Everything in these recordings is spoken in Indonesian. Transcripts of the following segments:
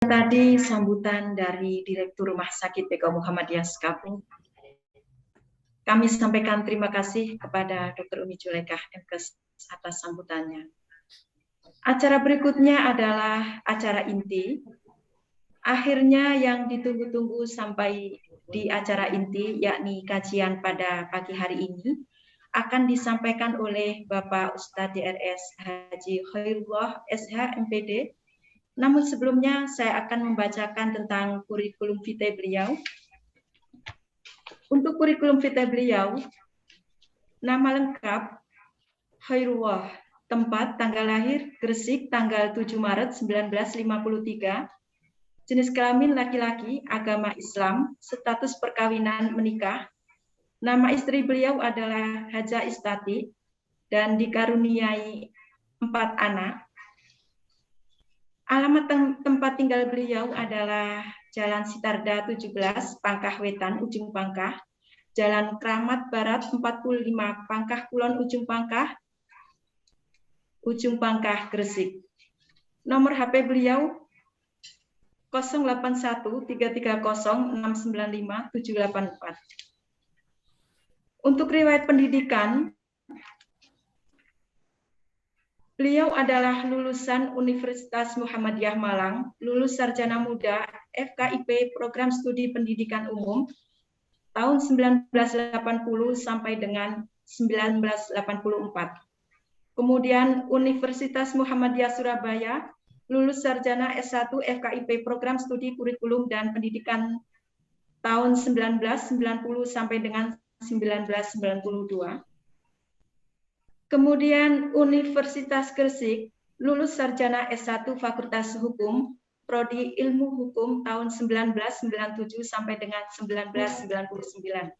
Tadi sambutan dari Direktur Rumah Sakit PKU Muhammadiyah Sekapung. Kami sampaikan terima kasih kepada Dr. Umi Julekah MKes atas sambutannya. Acara berikutnya adalah acara inti. Akhirnya yang ditunggu-tunggu sampai di acara inti, yakni kajian pada pagi hari ini, akan disampaikan oleh Bapak Ustadz DRS Haji Khairullah SH MPD. Namun sebelumnya saya akan membacakan tentang kurikulum vitae beliau. Untuk kurikulum vitae beliau, nama lengkap Khairullah, tempat tanggal lahir Gresik tanggal 7 Maret 1953, jenis kelamin laki-laki, agama Islam, status perkawinan menikah. Nama istri beliau adalah Haja Istati dan dikaruniai 4 anak. Alamat tempat tinggal beliau adalah Jalan Sitarda 17, Pangkah Wetan, Ujung Pangkah, Jalan Kramat Barat 45, Pangkah Kulon, Ujung Pangkah, Gresik. Nomor HP beliau 081330695784. Untuk riwayat pendidikan, beliau adalah lulusan Universitas Muhammadiyah Malang, lulus sarjana muda FKIP Program Studi Pendidikan Umum tahun 1980 sampai dengan 1984. Kemudian Universitas Muhammadiyah Surabaya, lulus sarjana S1 FKIP Program Studi Kurikulum dan Pendidikan tahun 1990 sampai dengan 1992. Kemudian Universitas Gresik, lulus sarjana S1 Fakultas Hukum, Prodi Ilmu Hukum tahun 1997 sampai dengan 1999.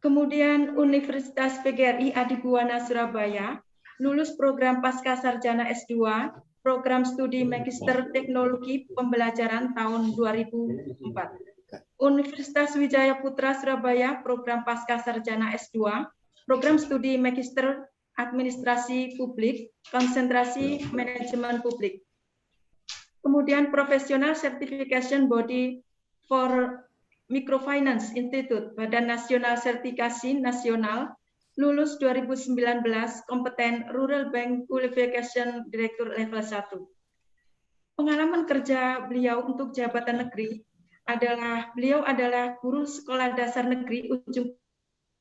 Kemudian Universitas PGRI Adibuwana Surabaya, lulus program Pasca Sarjana S2, program studi Magister Teknologi Pembelajaran tahun 2004. Universitas Wijaya Putra Surabaya, program Pasca Sarjana S2, program studi Magister Administrasi Publik, konsentrasi Manajemen Publik. Kemudian Professional Certification Body for Microfinance Institute, Badan Nasional Sertifikasi Nasional, lulus 2019, kompeten Rural Bank Qualification Director level 1. Pengalaman kerja beliau untuk jabatan negeri adalah beliau adalah guru sekolah dasar negeri Ujung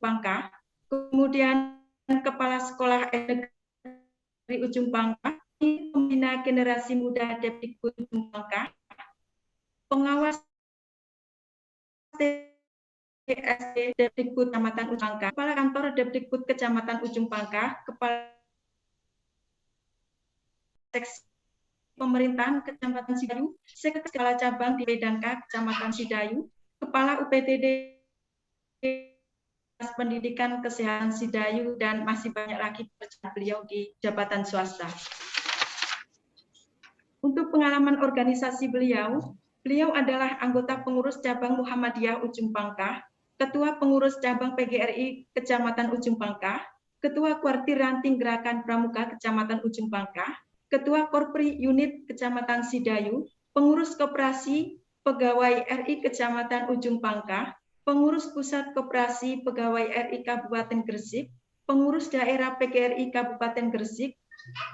Pangkah, kemudian Kepala Sekolah Negeri Ujung Pangkah, Pembina Generasi Muda Depdikbud Ujung Pangkah, Pengawas TSD Depdikbud Kecamatan Ujung Pangkah, Kepala Kantor Depdikbud Kecamatan Ujung Pangkah, Kepala Seksi Pemerintahan Kecamatan Sidayu, Sekretaris Kepala Cabang di Medanka Kecamatan Sidayu, Kepala UPTD Pendidikan Kesehatan Sidayu, dan masih banyak lagi pekerjaan beliau di jabatan swasta. Untuk pengalaman organisasi beliau, beliau adalah anggota pengurus cabang Muhammadiyah Ujung Pangkah, Ketua Pengurus Cabang PGRI Kecamatan Ujung Pangkah, Ketua Kuartir Ranting Gerakan Pramuka Kecamatan Ujung Pangkah, Ketua Korpri Unit Kecamatan Sidayu, Pengurus Koperasi Pegawai RI Kecamatan Ujung Pangkah, Pengurus Pusat Koperasi Pegawai RI Kabupaten Gresik, Pengurus Daerah PGRI Kabupaten Gresik,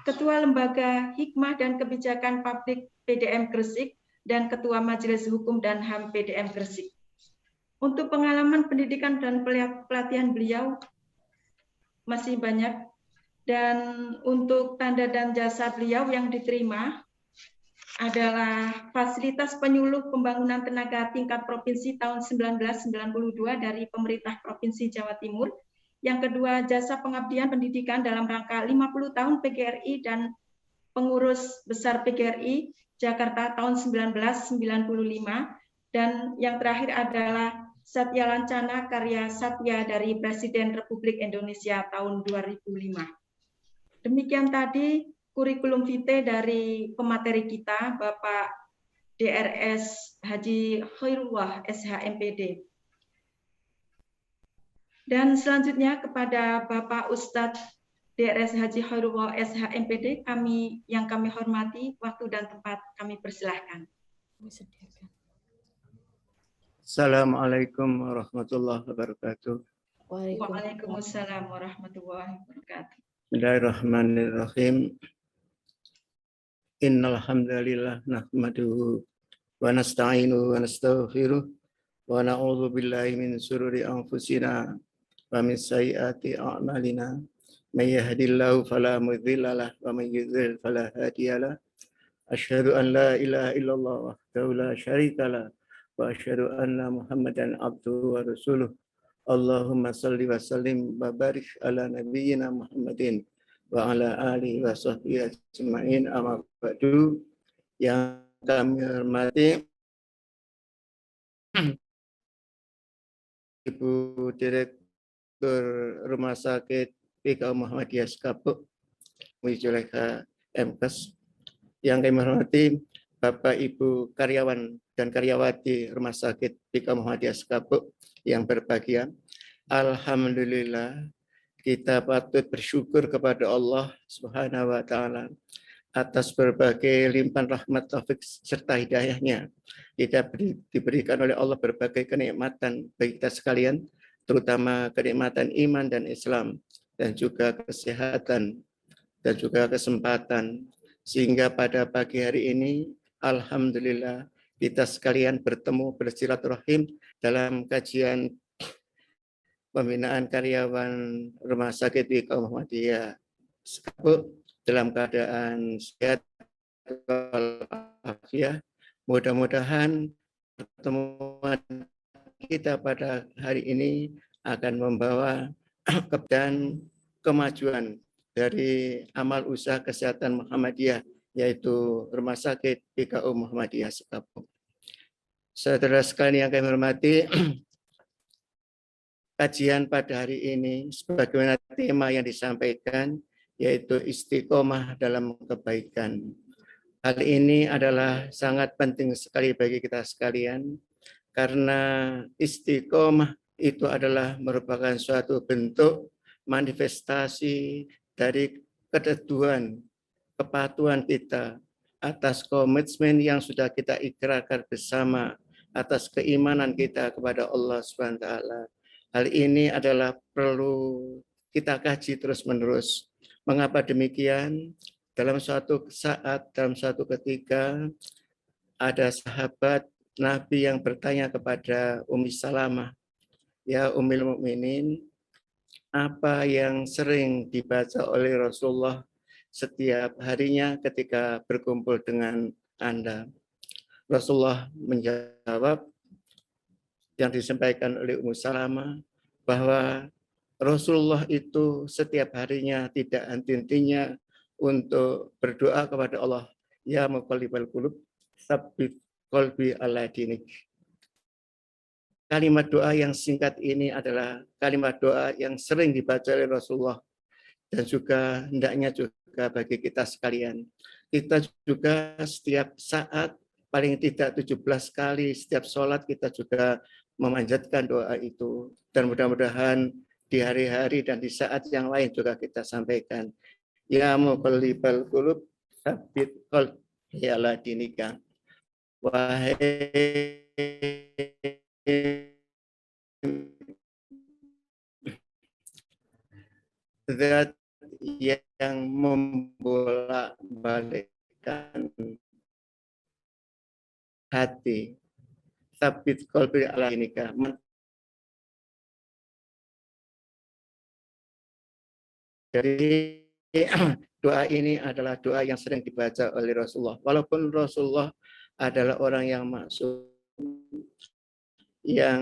Ketua Lembaga Hikmah dan Kebijakan Publik PDM Gresik, dan Ketua Majelis Hukum dan HAM PDM Gresik. Untuk pengalaman pendidikan dan pelatihan beliau masih banyak, dan untuk tanda dan jasa beliau yang diterima adalah fasilitas penyuluh pembangunan tenaga tingkat provinsi tahun 1992 dari pemerintah Provinsi Jawa Timur. Yang kedua, jasa pengabdian pendidikan dalam rangka 50 tahun PGRI dan pengurus besar PGRI Jakarta tahun 1995. Dan yang terakhir adalah Satya Lancana Karya Satya dari Presiden Republik Indonesia tahun 2005. Demikian tadi kurikulum vitae dari pemateri kita, Bapak DRS Haji Khairullah SH MPD. Dan selanjutnya kepada Bapak Ustadz DRS Haji Khairullah SH MPD, yang kami hormati, waktu dan tempat kami persilahkan. Assalamualaikum warahmatullahi wabarakatuh. Waalaikumsalam warahmatullahi wabarakatuh. Bismillahirrahmanirrahim. Innal hamdalillah nahmaduhu wa nasta'inuhu wa nastaghfiruh wa na'udzu billahi min shururi anfusina wa min sayyiati a'malina. May yahdihillahu fala mudilla lahu wa may yudlil fala hadiya lahu. Asyhadu an la ilaha illallah wahdahu la syarika lahu wa asyhadu anna Muhammadan abduhu wa rasuluh. Allahumma salli wa sallim wa barik ala nabiyyina Muhammadin wa ala alihi wa sahbihi ajma'in, amma ba'du. Yang kami hormati Ibu Direktur Rumah Sakit PKU Muhammadiyah Sekapuk, Bu Zulaikha MKes. Yang kami hormati Bapak Ibu karyawan dan karyawati Rumah Sakit PKU Muhammadiyah Sekapuk yang berbahagia. Alhamdulillah, kita patut bersyukur kepada Allah Subhanahu wa taala atas berbagai limpahan rahmat, taufik serta hidayahnya. Kita diberikan oleh Allah berbagai kenikmatan bagi kita sekalian, terutama kenikmatan iman dan Islam, dan juga kesehatan dan juga kesempatan, sehingga pada pagi hari ini alhamdulillah kita sekalian bertemu bersilaturahim dalam kajian pembinaan karyawan Rumah Sakit PKU Muhammadiyah Sekapuk dalam keadaan sehat walafiat. Mudah-mudahan pertemuan kita pada hari ini akan membawa dan kemajuan dari amal usaha kesehatan Muhammadiyah, yaitu Rumah Sakit PKU Muhammadiyah Sekapuk. Saudara sekalian yang kami hormati, kajian pada hari ini sebagaimana tema yang disampaikan, yaitu istiqomah dalam kebaikan. Hal ini adalah sangat penting sekali bagi kita sekalian, karena istiqomah itu adalah merupakan suatu bentuk manifestasi dari keteduhan, kepatuhan kita atas komitmen yang sudah kita ikrarkan bersama, atas keimanan kita kepada Allah SWT. Hal ini adalah perlu kita kaji terus-menerus. Mengapa demikian? Dalam suatu saat, dalam suatu ketika, ada sahabat Nabi yang bertanya kepada Ummi Salamah, "Ya Ummul Mukminin, apa yang sering dibaca oleh Rasulullah setiap harinya ketika berkumpul dengan Anda?" Rasulullah menjawab yang disampaikan oleh Ummu Salamah, bahwa Rasulullah itu setiap harinya tidak henti-hentinya untuk berdoa kepada Allah, "Ya muqallibal qulub, tsabbit qalbi ala dinik." Kalimat doa yang singkat ini adalah kalimat doa yang sering dibaca oleh Rasulullah, dan juga hendaknya juga bagi kita sekalian. Kita juga setiap saat, paling tidak 17 kali setiap sholat, kita juga memanjatkan doa itu. Dan mudah-mudahan di hari-hari dan di saat yang lain juga kita sampaikan. Ya muqallibal qulub, tsabbit qalbi ala dinika. Wahai zat yang membolak-balikkan hati, tsabbit qalbi ala dinika. Jadi doa ini adalah doa yang sering dibaca oleh Rasulullah. Walaupun Rasulullah adalah orang yang maksum, yang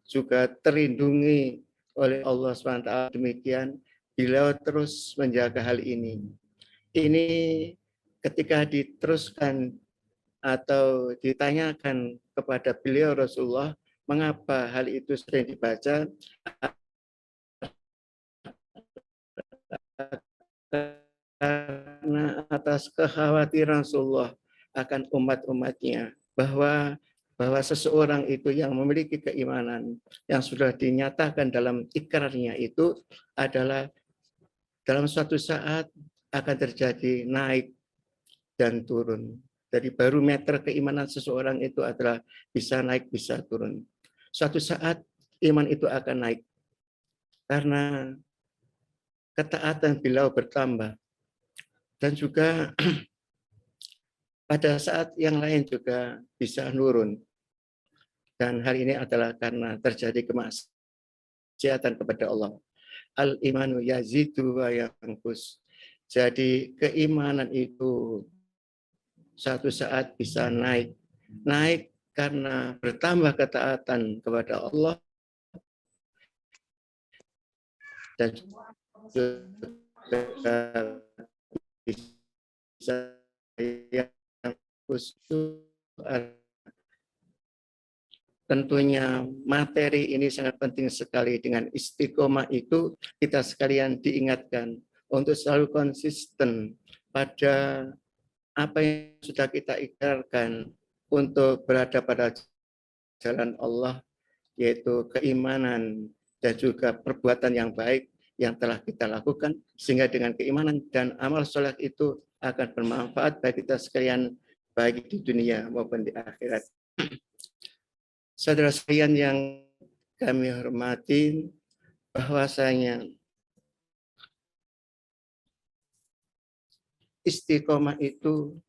juga terlindungi oleh Allah SWT, demikian beliau terus menjaga hal ini. Ini ketika diteruskan atau ditanyakan kepada beliau Rasulullah, mengapa hal itu sering dibaca, karena atas kekhawatiran Rasulullah akan umat-umatnya, bahwa seseorang itu yang memiliki keimanan yang sudah dinyatakan dalam ikrarnya itu adalah dalam suatu saat akan terjadi naik dan turun. Dari barometer keimanan seseorang itu adalah bisa naik, bisa turun. Suatu saat iman itu akan naik karena ketaatan beliau bertambah, dan juga pada saat yang lain juga bisa nurun. Dan hal ini adalah karena terjadi kemaksiatan kepada Allah. Al-imanu yazidu wa yanqus. Jadi keimanan itu satu saat bisa naik. Naik karena bertambah ketaatan kepada Allah dan juga bisa yang khusus. Tentunya materi ini sangat penting sekali. Dengan istiqomah itu kita sekalian diingatkan untuk selalu konsisten pada apa yang sudah kita ikrarkan untuk berada pada jalan Allah, yaitu keimanan dan juga perbuatan yang baik yang telah kita lakukan, sehingga dengan keimanan dan amal soleh itu akan bermanfaat bagi kita sekalian, baik di dunia maupun di akhirat. Saudara sekalian yang kami hormati, bahwasanya istiqomah itu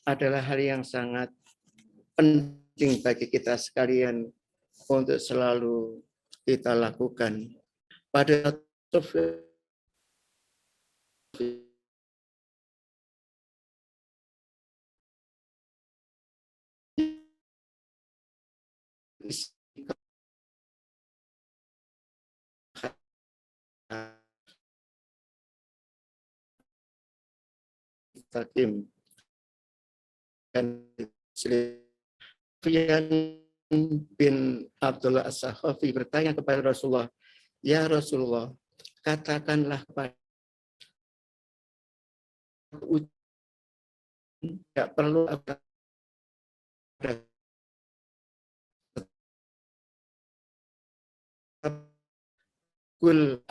adalah hal yang sangat penting bagi kita sekalian untuk selalu kita lakukan. Pada Hakim dan Sufyan bin Abdullah As-Sakhafi bertanya kepada Rasulullah, "Ya Rasulullah, katakanlah kepada tidak perlu ada kul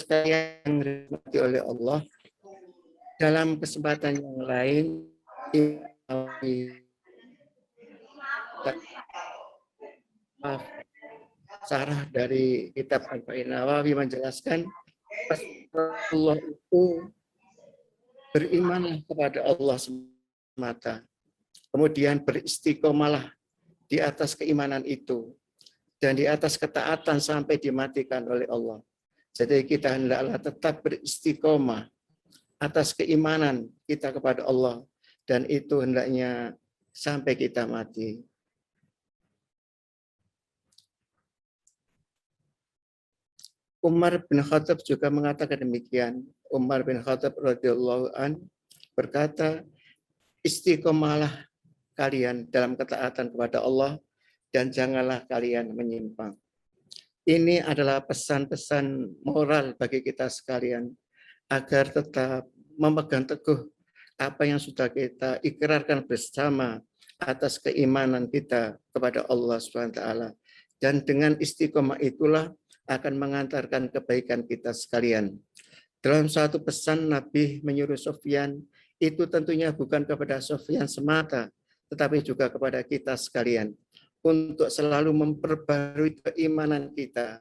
sekalian yang dirahmati oleh Allah. Dalam kesempatan yang lain, sarah dari kitab Arba'in Nawawi menjelaskan Allah itu berimanlah kepada Allah semata, kemudian beristiqomalah di atas keimanan itu dan di atas ketaatan sampai dimatikan oleh Allah. Jadi kita hendaklah tetap beristiqomah atas keimanan kita kepada Allah, dan itu hendaknya sampai kita mati. Umar bin Khattab juga mengatakan demikian. Umar bin Khattab radhiyallahu an berkata, istiqomalah kalian dalam ketaatan kepada Allah dan janganlah kalian menyimpang. Ini adalah pesan-pesan moral bagi kita sekalian agar tetap memegang teguh apa yang sudah kita ikrarkan bersama atas keimanan kita kepada Allah SWT. Dan dengan istiqomah itulah akan mengantarkan kebaikan kita sekalian. Dalam satu pesan Nabi menyuruh Sufyan, itu tentunya bukan kepada Sufyan semata, tetapi juga kepada kita sekalian, untuk selalu memperbarui keimanan kita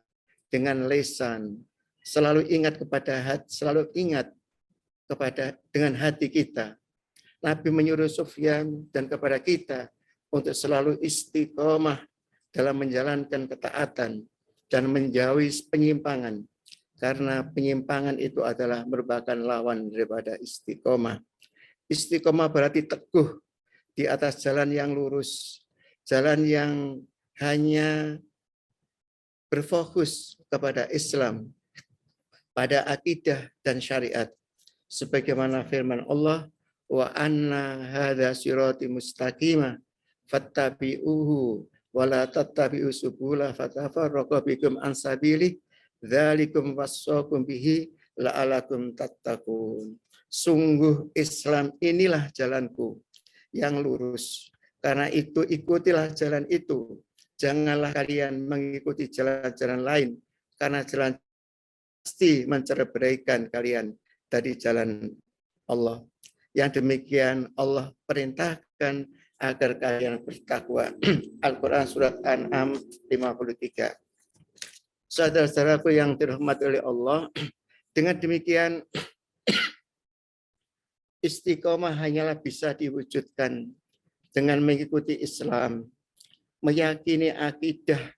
dengan lisan, selalu ingat kepada hati, selalu ingat kepada dengan hati kita. Nabi menyuruh Sufyan dan kepada kita untuk selalu istiqomah dalam menjalankan ketaatan dan menjauhi penyimpangan, karena penyimpangan itu adalah merupakan lawan daripada istiqomah. Istiqomah berarti teguh di atas jalan yang lurus, jalan yang hanya berfokus kepada Islam, pada akidah dan syariat. Sebagaimana firman Allah, wa anna hadza sirati mustaqima fattabi'uhu wa la tattabi'u subula fatafarraqa bikum an sabili dzalikum wassaqum bihi la'alakum tattaqun. Sungguh Islam inilah jalanku, yang lurus. Karena itu ikutilah jalan itu. Janganlah kalian mengikuti jalan-jalan lain, karena jalan pasti menceraikan kalian dari jalan Allah. Yang demikian Allah perintahkan agar kalian bertakwa. Al-Quran Surat An'am 53. Saudara-saudaraku yang dirahmati oleh Allah, dengan demikian istiqomah hanyalah bisa diwujudkan dengan mengikuti Islam, meyakini akidah,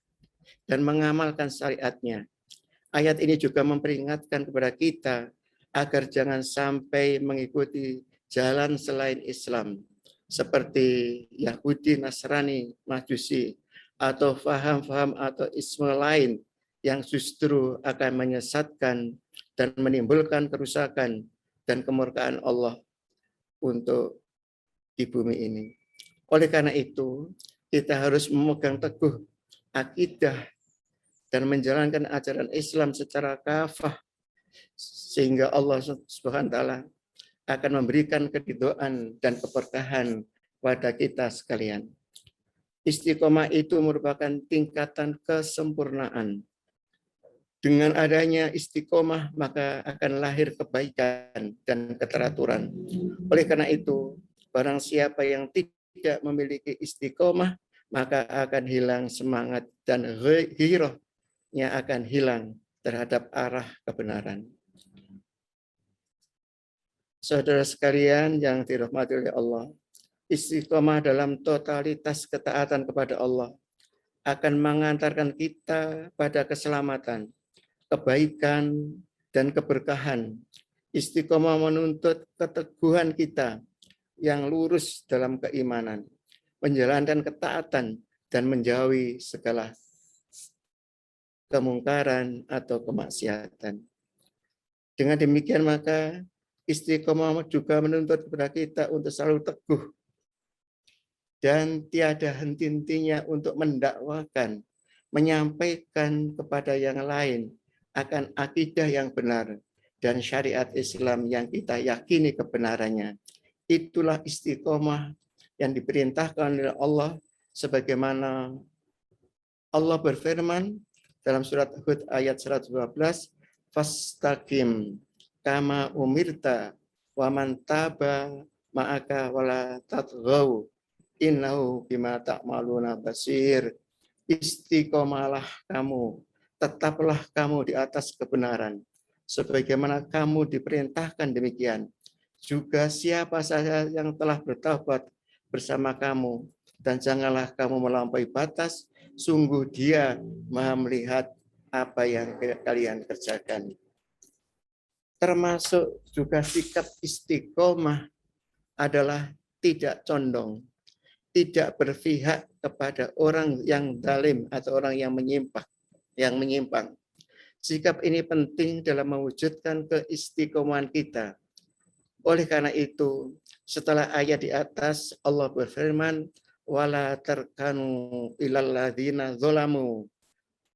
dan mengamalkan syariatnya. Ayat ini juga memperingatkan kepada kita agar jangan sampai mengikuti jalan selain Islam, seperti Yahudi, Nasrani, Majusi, atau faham-faham atau isme lain yang justru akan menyesatkan dan menimbulkan kerusakan dan kemurkaan Allah untuk di bumi ini. Oleh karena itu, kita harus memegang teguh akidah dan menjalankan ajaran Islam secara kafah, sehingga Allah Subhanahu wa taala akan memberikan keridhaan dan keberkahan pada kita sekalian. Istiqomah itu merupakan tingkatan kesempurnaan. Dengan adanya istiqomah, maka akan lahir kebaikan dan keteraturan. Oleh karena itu, barang siapa yang tidak memiliki istiqomah, maka akan hilang semangat dan ghairahnya akan hilang terhadap arah kebenaran. Saudara sekalian yang dirahmati oleh Allah, istiqomah dalam totalitas ketaatan kepada Allah akan mengantarkan kita pada keselamatan, kebaikan, dan keberkahan. Istiqomah menuntut keteguhan kita yang lurus dalam keimanan, menjalankan ketaatan, dan menjauhi segala kemungkaran atau kemaksiatan. Dengan demikian maka istiqomah juga menuntut kepada kita untuk selalu teguh dan tiada henti-hentinya untuk mendakwakan, menyampaikan kepada yang lain akan akidah yang benar dan syariat Islam yang kita yakini kebenarannya. Itulah istiqomah yang diperintahkan oleh Allah, sebagaimana Allah berfirman dalam surat Hud ayat 112, fastaqim kama umirta wa man taba ma'aka wala tatghaw innahu bima ta'maluna basir. Istiqomalah kamu, tetaplah kamu di atas kebenaran, sebagaimana kamu diperintahkan demikian. Juga siapa saja yang telah bertaubat bersama kamu, dan janganlah kamu melampaui batas, sungguh Dia Maha melihat apa yang kalian kerjakan. Termasuk juga sikap istiqomah adalah tidak condong, tidak berpihak kepada orang yang zalim atau orang yang menyimpang. Sikap ini penting dalam mewujudkan keistiqomahan kita. Oleh karena itu, setelah ayat di atas Allah berfirman, wala tarkanu ilal ladzina zalamu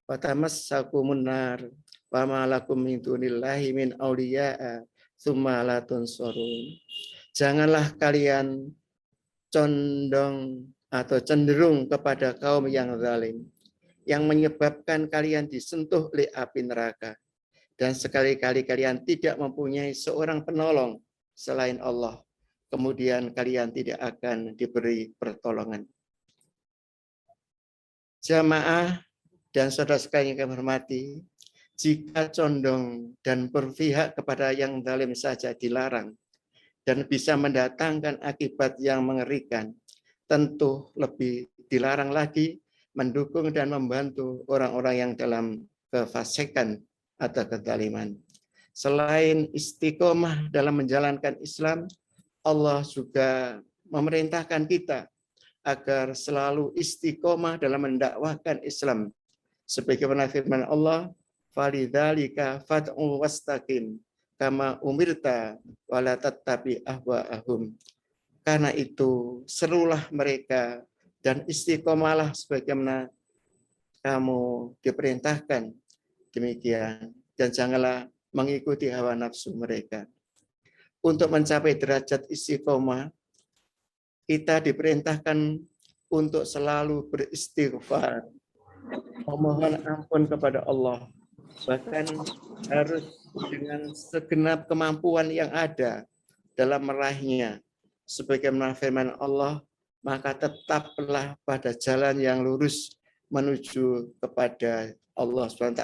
fatamassakumun nar wa ma lakum min dunillahi min auliya'a tsumma la tunsurun. Janganlah kalian condong atau cenderung kepada kaum yang zalim, yang menyebabkan kalian disentuh oleh api neraka, dan sekali-kali kalian tidak mempunyai seorang penolong selain Allah, kemudian kalian tidak akan diberi pertolongan. Jamaah dan saudara sekalian yang kami hormati, jika condong dan berpihak kepada yang zalim saja dilarang dan bisa mendatangkan akibat yang mengerikan, tentu lebih dilarang lagi mendukung dan membantu orang-orang yang dalam kefasikan atau kezaliman. Selain istiqomah dalam menjalankan Islam, Allah juga memerintahkan kita agar selalu istiqomah dalam mendakwahkan Islam. Sebagaimana firman Allah, "Falidzalika fad'u wastaqim kama umirta wala tattabi ahwa'ahum." Karena itu, serulah mereka dan istiqomahlah sebagaimana kamu diperintahkan demikian, dan janganlah mengikuti hawa nafsu mereka. Untuk mencapai derajat istiqomah, kita diperintahkan untuk selalu beristighfar, memohon ampun kepada Allah, bahkan harus dengan segenap kemampuan yang ada dalam meraihnya. Sebagaimana firman Allah, maka tetaplah pada jalan yang lurus menuju kepada Allah SWT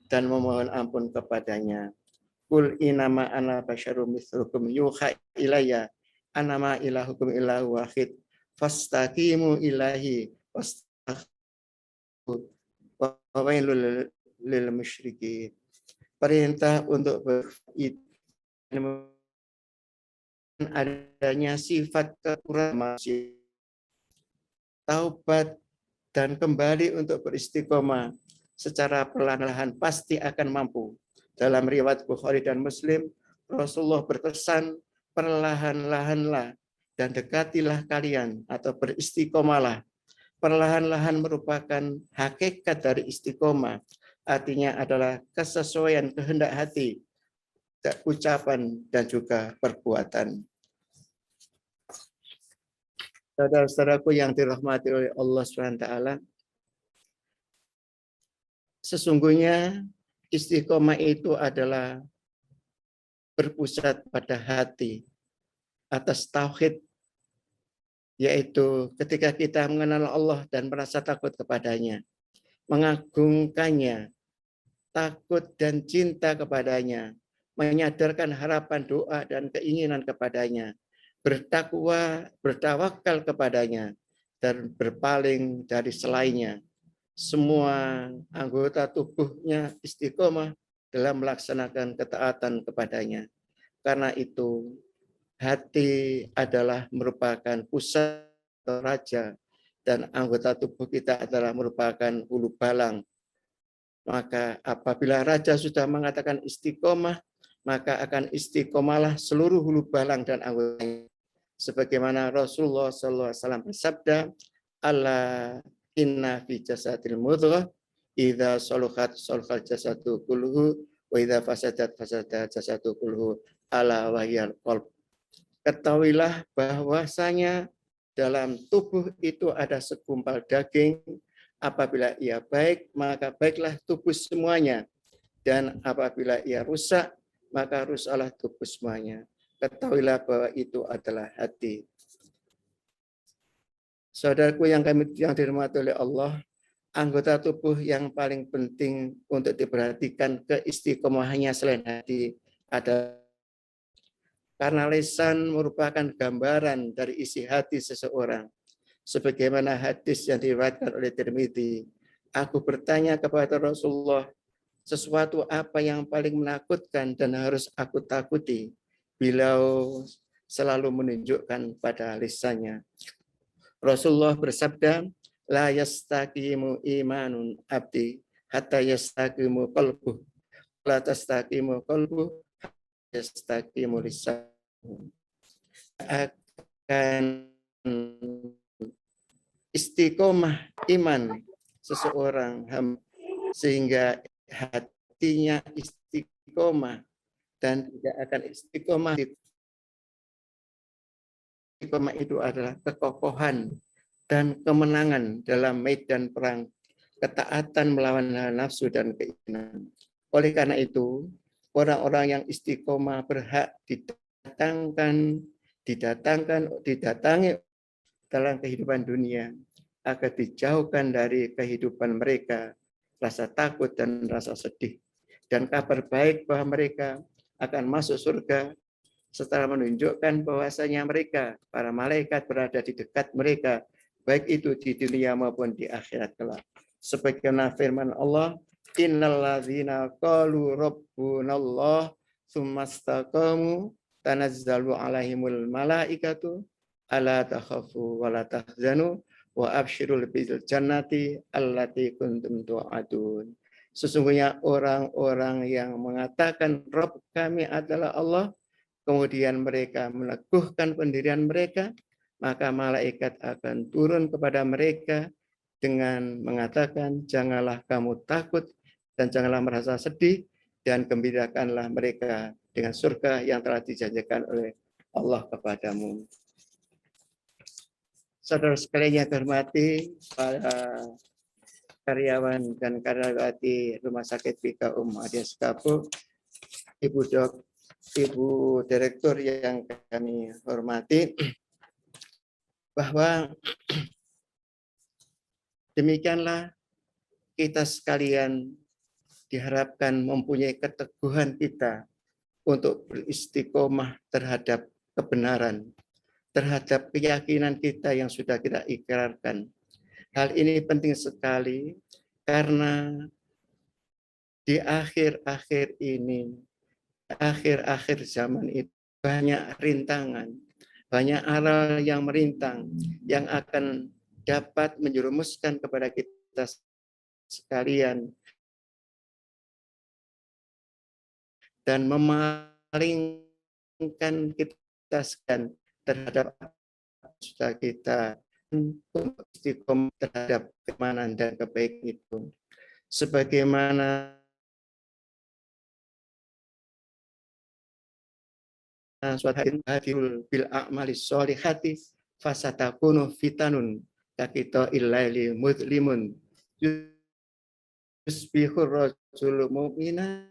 dan memohon ampun kepadanya. Qul inama ana basyarum mithlukum yuha ilayya anama ilahukum ilahu wahid fastaqimu ilahi wastaghfiru wa wailul lil musyrikin. Perintah untuk adanya sifat kekurangan manusia, taubat dan kembali untuk beristiqomah secara perlahan-lahan pasti akan mampu. Dalam riwayat Bukhari dan Muslim, Rasulullah berpesan, perlahan-lahanlah dan dekatilah kalian atau beristiqomahlah. Perlahan-lahan merupakan hakikat dari istiqomah. Artinya adalah kesesuaian kehendak hati, ucapan dan juga perbuatan. Saudara-saudaraku yang dirahmati oleh Allah SWT, sesungguhnya istiqomah itu adalah berpusat pada hati atas tauhid, yaitu ketika kita mengenal Allah dan merasa takut kepadanya, mengagungkannya, takut dan cinta kepadanya, menyadarkan harapan, doa dan keinginan kepadanya, bertakwa, bertawakal kepadanya, dan berpaling dari selainnya. Semua anggota tubuhnya istiqomah dalam melaksanakan ketaatan kepadanya. Karena itu, hati adalah merupakan pusat raja, dan anggota tubuh kita adalah merupakan hulu balang. Maka apabila raja sudah mengatakan istiqomah, maka akan istiqomahlah seluruh hulu balang dan anggotanya. Sebagaimana Rasulullah SAW bersabda, "Alla inna fi jasadil mudghah idza saluhat salahal jasadu kulluhu wa idza fasadat fasada jasadu kulluhu ala wahyal qalb." Ketahuilah bahwasanya dalam tubuh itu ada segumpal daging, apabila ia baik maka baiklah tubuh semuanya, dan apabila ia rusak maka rusaklah tubuh semuanya. Ketahuilah bahwa itu adalah hati. Saudaraku yang dirahmati oleh Allah, anggota tubuh yang paling penting untuk diperhatikan keistiqomahannya selain hati adalah karena lisan merupakan gambaran dari isi hati seseorang. Sebagaimana hadis yang diriwayatkan oleh Tirmidzi, aku bertanya kepada Rasulullah, sesuatu apa yang paling menakutkan dan harus aku takuti? Beliau selalu menunjukkan pada lisannya. Rasulullah bersabda, la yastaqimu imanun abdi hatta yastaqimu qalbuh, la tastaqimu qalbuh yastaqimu lisanuh. Akan istiqomah iman seseorang sehingga hatinya istiqomah, dan tidak akan istiqomah. Istiqomah itu adalah kekokohan dan kemenangan dalam medan perang, ketaatan melawan hawa nafsu dan keinginan. Oleh karena itu, orang-orang yang istiqomah berhak didatangi dalam kehidupan dunia agar dijauhkan dari kehidupan mereka rasa takut dan rasa sedih, dan kabar baik bahwa mereka akan masuk surga setelah menunjukkan bahwasanya mereka, para malaikat, berada di dekat mereka, baik itu di dunia maupun di akhirat kelak. Sebagaimana firman Allah, innalladzina qalu rabbunallah tsumastaqamu tanazzalu alaihimul malaikatu alla takhafu wa la tahzanu wa absyirul bil jannati allati kuntum tu'adun. Sesungguhnya orang-orang yang mengatakan Rabb kami adalah Allah, kemudian mereka meneguhkan pendirian mereka, maka malaikat akan turun kepada mereka dengan mengatakan, janganlah kamu takut dan janganlah merasa sedih, dan gembirakanlah mereka dengan surga yang telah dijanjikan oleh Allah kepadamu. Saudara sekalian yang terhormati, para karyawan dan karyawati Rumah Sakit Bika Muhammadiyah Sekapu, Ibu Direktur yang kami hormati, bahwa demikianlah kita sekalian diharapkan mempunyai keteguhan kita untuk beristiqomah terhadap kebenaran, terhadap keyakinan kita yang sudah kita ikrarkan. Hal ini penting sekali karena di akhir-akhir ini, akhir-akhir zaman itu banyak rintangan, banyak aral yang merintang yang akan dapat menjerumuskan kepada kita sekalian dan memalingkan kita sekalian terhadap sudah kita istiqomah terhadap keimanan dan kebaikan itu. Sebagaimana suatu hadirul bil a'mali sholihati fasatakunu fitanun kakito illaili mudlimun yusbihur rajulu mu'minan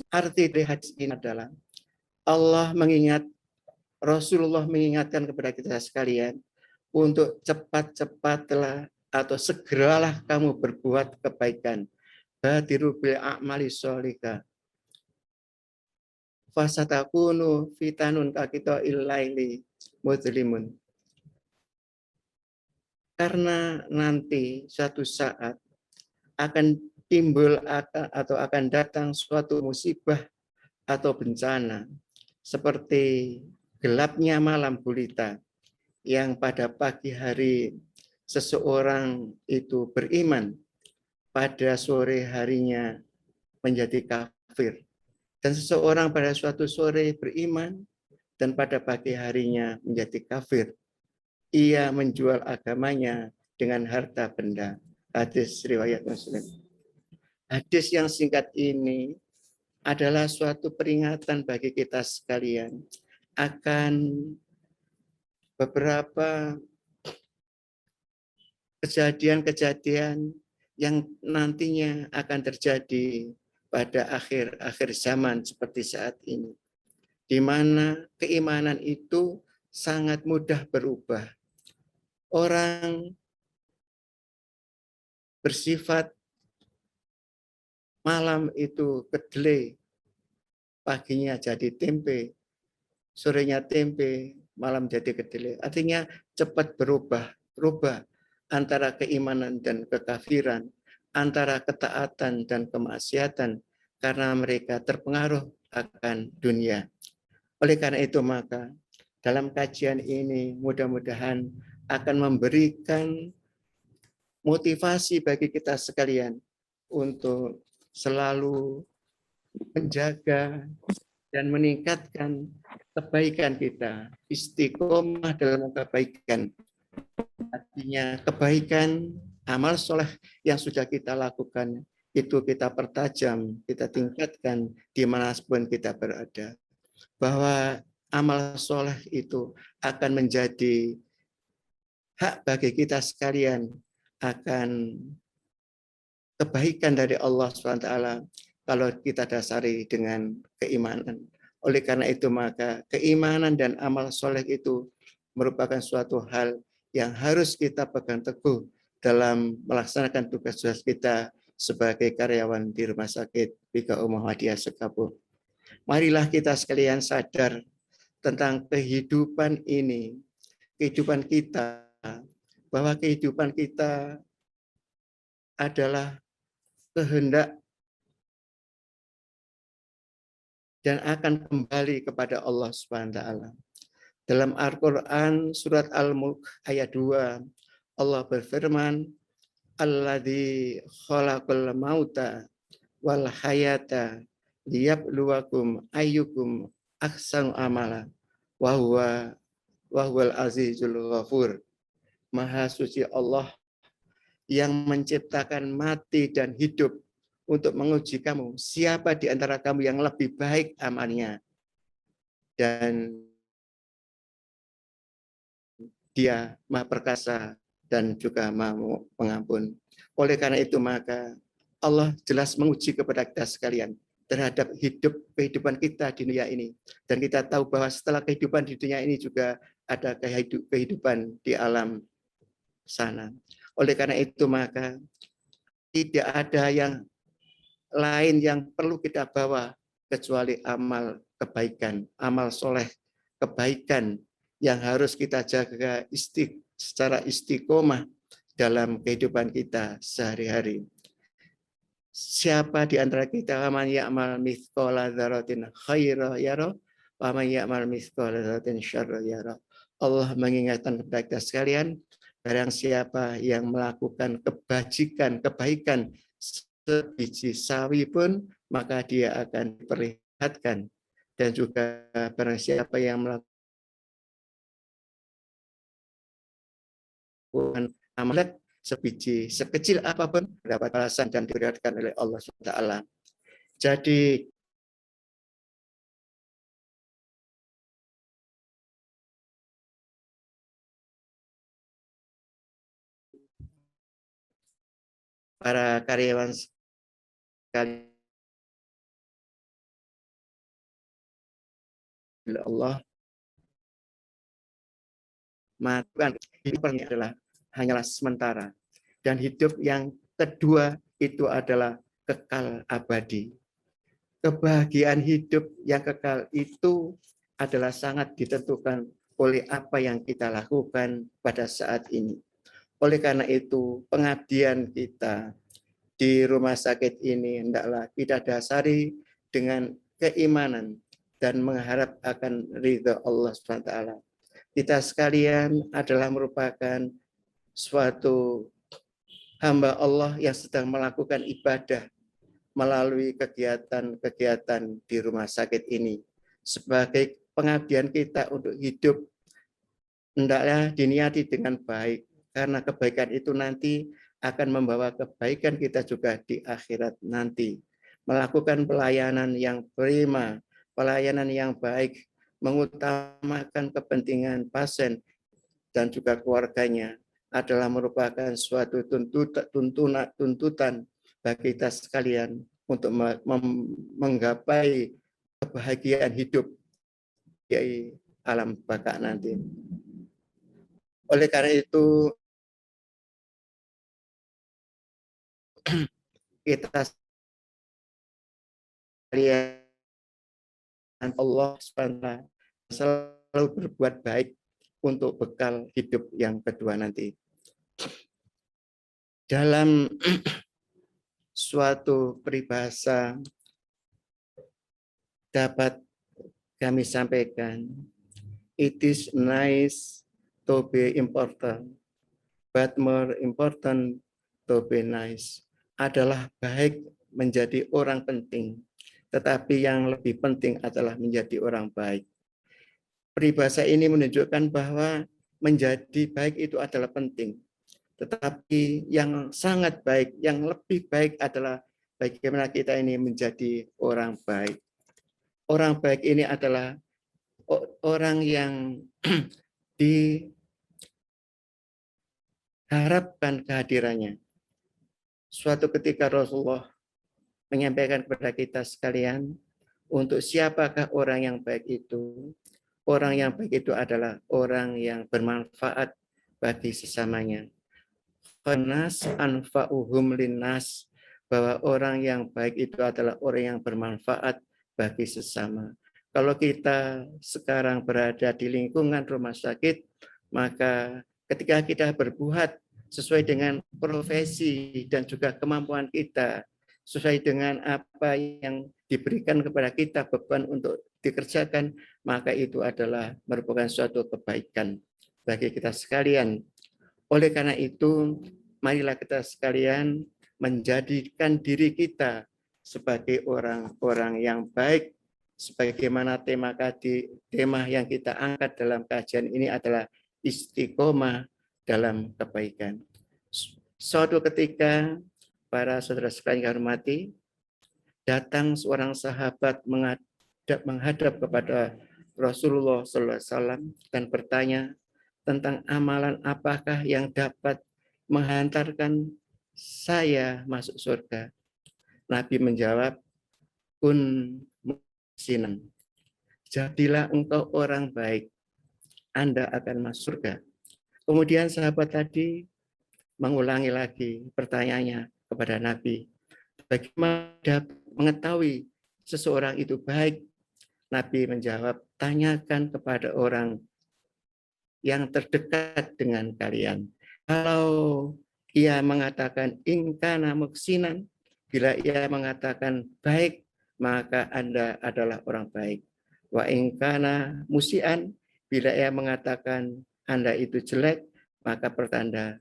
arti dari hadis ini adalah Allah mengingat, Rasulullah mengingatkan kepada kita sekalian untuk cepat-cepatlah atau segeralah kamu berbuat kebaikan. Badiru bil a'mali sholika. Fasatakunu fitanun kakito illaili mudlimun. Karena nanti suatu saat akan timbul atau akan datang suatu musibah atau bencana seperti gelapnya malam gulita yang pada pagi hari seseorang itu beriman, pada sore harinya menjadi kafir, dan seseorang pada suatu sore beriman dan pada pagi harinya menjadi kafir. Ia menjual agamanya dengan harta benda. Hadis riwayat Muslim. Hadis yang singkat ini adalah suatu peringatan bagi kita sekalian akan beberapa kejadian-kejadian yang nantinya akan terjadi pada akhir-akhir zaman seperti saat ini, di mana keimanan itu sangat mudah berubah. Orang bersifat malam itu kedelai, paginya jadi tempe, sorenya tempe, malam jadi kedelai. Artinya cepat berubah antara keimanan dan kekafiran, antara ketaatan dan kemaksiatan, karena mereka terpengaruh akan dunia. Oleh karena itu maka dalam kajian ini mudah-mudahan akan memberikan motivasi bagi kita sekalian untuk selalu menjaga dan meningkatkan kebaikan kita, istiqomah dalam kebaikan. Artinya kebaikan, amal soleh yang sudah kita lakukan, itu kita pertajam, kita tingkatkan dimanapun kita berada. Bahwa amal soleh itu akan menjadi hak bagi kita sekalian, akan kebaikan dari Allah SWT kalau kita dasari dengan keimanan. Oleh karena itu maka keimanan dan amal soleh itu merupakan suatu hal yang harus kita pegang teguh dalam melaksanakan tugas-tugas kita sebagai karyawan di Rumah Sakit Bika Muhammadiyah Sekapu. Marilah kita sekalian sadar tentang kehidupan ini, kehidupan kita, bahwa kehidupan kita adalah kehendak dan akan kembali kepada Allah SWT. Dalam Al-Quran surat Al-Mulk ayat 2, Allah berfirman, Alladzi khalaqal mauta wal hayata liyabluwakum ayyukum ahsanu amala wa huwal azizul ghafur. Maha suci Allah yang menciptakan mati dan hidup untuk menguji kamu, siapa di antara kamu yang lebih baik amalnya, dan Dia Maha Perkasa dan juga Maha Pengampun. Oleh karena itu maka Allah jelas menguji kepada kita sekalian terhadap kehidupan kita di dunia ini, dan kita tahu bahwa setelah kehidupan di dunia ini juga ada kehidupan di alam sana. Oleh karena itu maka tidak ada yang lain yang perlu kita bawa kecuali amal kebaikan, amal soleh, kebaikan yang harus kita jaga secara istiqomah dalam kehidupan kita sehari-hari. Siapa di antara kita man ya'mal mithqala dzarratin khairan yara wa man ya'mal mithqala dzarratin syarran yara. Allah mengingatkan kepada kita sekalian, barang siapa yang melakukan kebajikan, kebaikan sebiji sawi pun, maka dia akan diperlihatkan. Dan juga barang siapa yang melakukan amalan sebiji sekecil apapun dapat balasan dan diberikan oleh Allah SWT. Jadi para karyawan sekalian, Allah maka hidup ini adalah hanyalah sementara, dan hidup yang kedua itu adalah kekal abadi. Kebahagiaan hidup yang kekal itu adalah sangat ditentukan oleh apa yang kita lakukan pada saat ini. Oleh karena itu, pengabdian kita di rumah sakit ini hendaklah kita dasari dengan keimanan dan mengharap akan ridha Allah SWT. Kita sekalian adalah merupakan suatu hamba Allah yang sedang melakukan ibadah melalui kegiatan-kegiatan di rumah sakit ini. Sebagai pengabdian kita untuk hidup, hendaklah diniati dengan baik, karena kebaikan itu nanti akan membawa kebaikan kita juga di akhirat nanti. Melakukan pelayanan yang prima, pelayanan yang baik, mengutamakan kepentingan pasien dan juga keluarganya adalah merupakan suatu tuntutan bagi kita sekalian untuk menggapai kebahagiaan hidup di alam baka nanti. Oleh karena itu kita sekalian, Allah SWT selalu berbuat baik untuk bekal hidup yang kedua nanti. Dalam suatu peribahasa dapat kami sampaikan, it is nice to be important, but more important to be nice. Adalah baik menjadi orang penting, tetapi yang lebih penting adalah menjadi orang baik. Peribahasa ini menunjukkan bahwa menjadi baik itu adalah penting, tetapi yang sangat baik, yang lebih baik adalah bagaimana kita ini menjadi orang baik. Orang baik ini adalah orang yang diharapkan kehadirannya. Suatu ketika Rasulullah menyampaikan kepada kita sekalian, untuk siapakah orang yang baik itu? Orang yang baik itu adalah orang yang bermanfaat bagi sesamanya. Fanas anfa'uhum linnas, bahwa orang yang baik itu adalah orang yang bermanfaat bagi sesama. Kalau kita sekarang berada di lingkungan rumah sakit, maka ketika kita berbuat sesuai dengan profesi dan juga kemampuan kita, sesuai dengan apa yang diberikan kepada kita beban untuk dikerjakan, maka itu adalah merupakan suatu kebaikan bagi kita sekalian. Oleh karena itu, marilah kita sekalian menjadikan diri kita sebagai orang-orang yang baik, sebagaimana tema yang kita angkat dalam kajian ini adalah istiqomah dalam kebaikan. Suatu ketika, para saudara sekalian yang hormati, datang seorang sahabat menghadap kepada Rasulullah SAW dan bertanya tentang amalan apakah yang dapat menghantarkan saya masuk surga. Nabi menjawab, kun muhsinan. Jadilah engkau orang baik, Anda akan masuk surga. Kemudian sahabat tadi mengulangi lagi pertanyaannya kepada Nabi. Bagaimana dapat mengetahui seseorang itu baik? Nabi menjawab, tanyakan kepada orang yang terdekat dengan kalian. Kalau ia mengatakan ingkana muksinan, bila ia mengatakan baik, maka Anda adalah orang baik. Wa ingkana musian, bila ia mengatakan Anda itu jelek, maka pertanda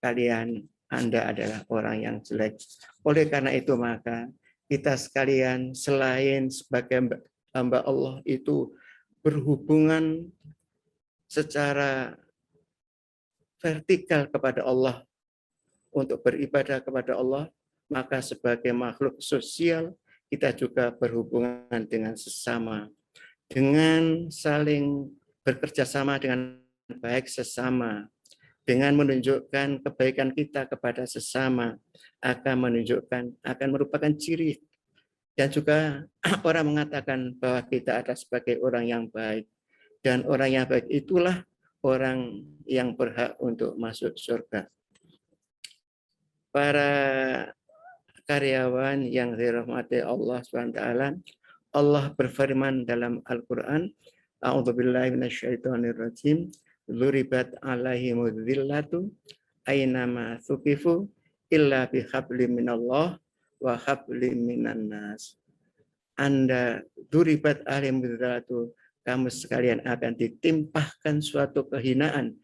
Anda adalah orang yang jelek. Oleh karena itu maka kita sekalian selain sebagai hamba Allah itu berhubungan secara vertikal kepada Allah untuk beribadah kepada Allah, maka sebagai makhluk sosial kita juga berhubungan dengan sesama, dengan saling bekerja sama dengan baik sesama, dengan menunjukkan kebaikan kita kepada sesama, akan merupakan ciri. Dan juga orang mengatakan bahwa kita adalah sebagai orang yang baik. Dan orang yang baik itulah orang yang berhak untuk masuk surga. Para karyawan yang dirahmati Allah SWT, Allah berfirman dalam Al-Quran, A'udzubillahi minasyaitonirrajim, Dzuribat alaihimudz zillatu ainama thuqifu illa bihablim minallah wa hablim minan nas. Anda dzuribat alaihimudz zillatu, kamu sekalian akan ditimpahkan suatu kehinaan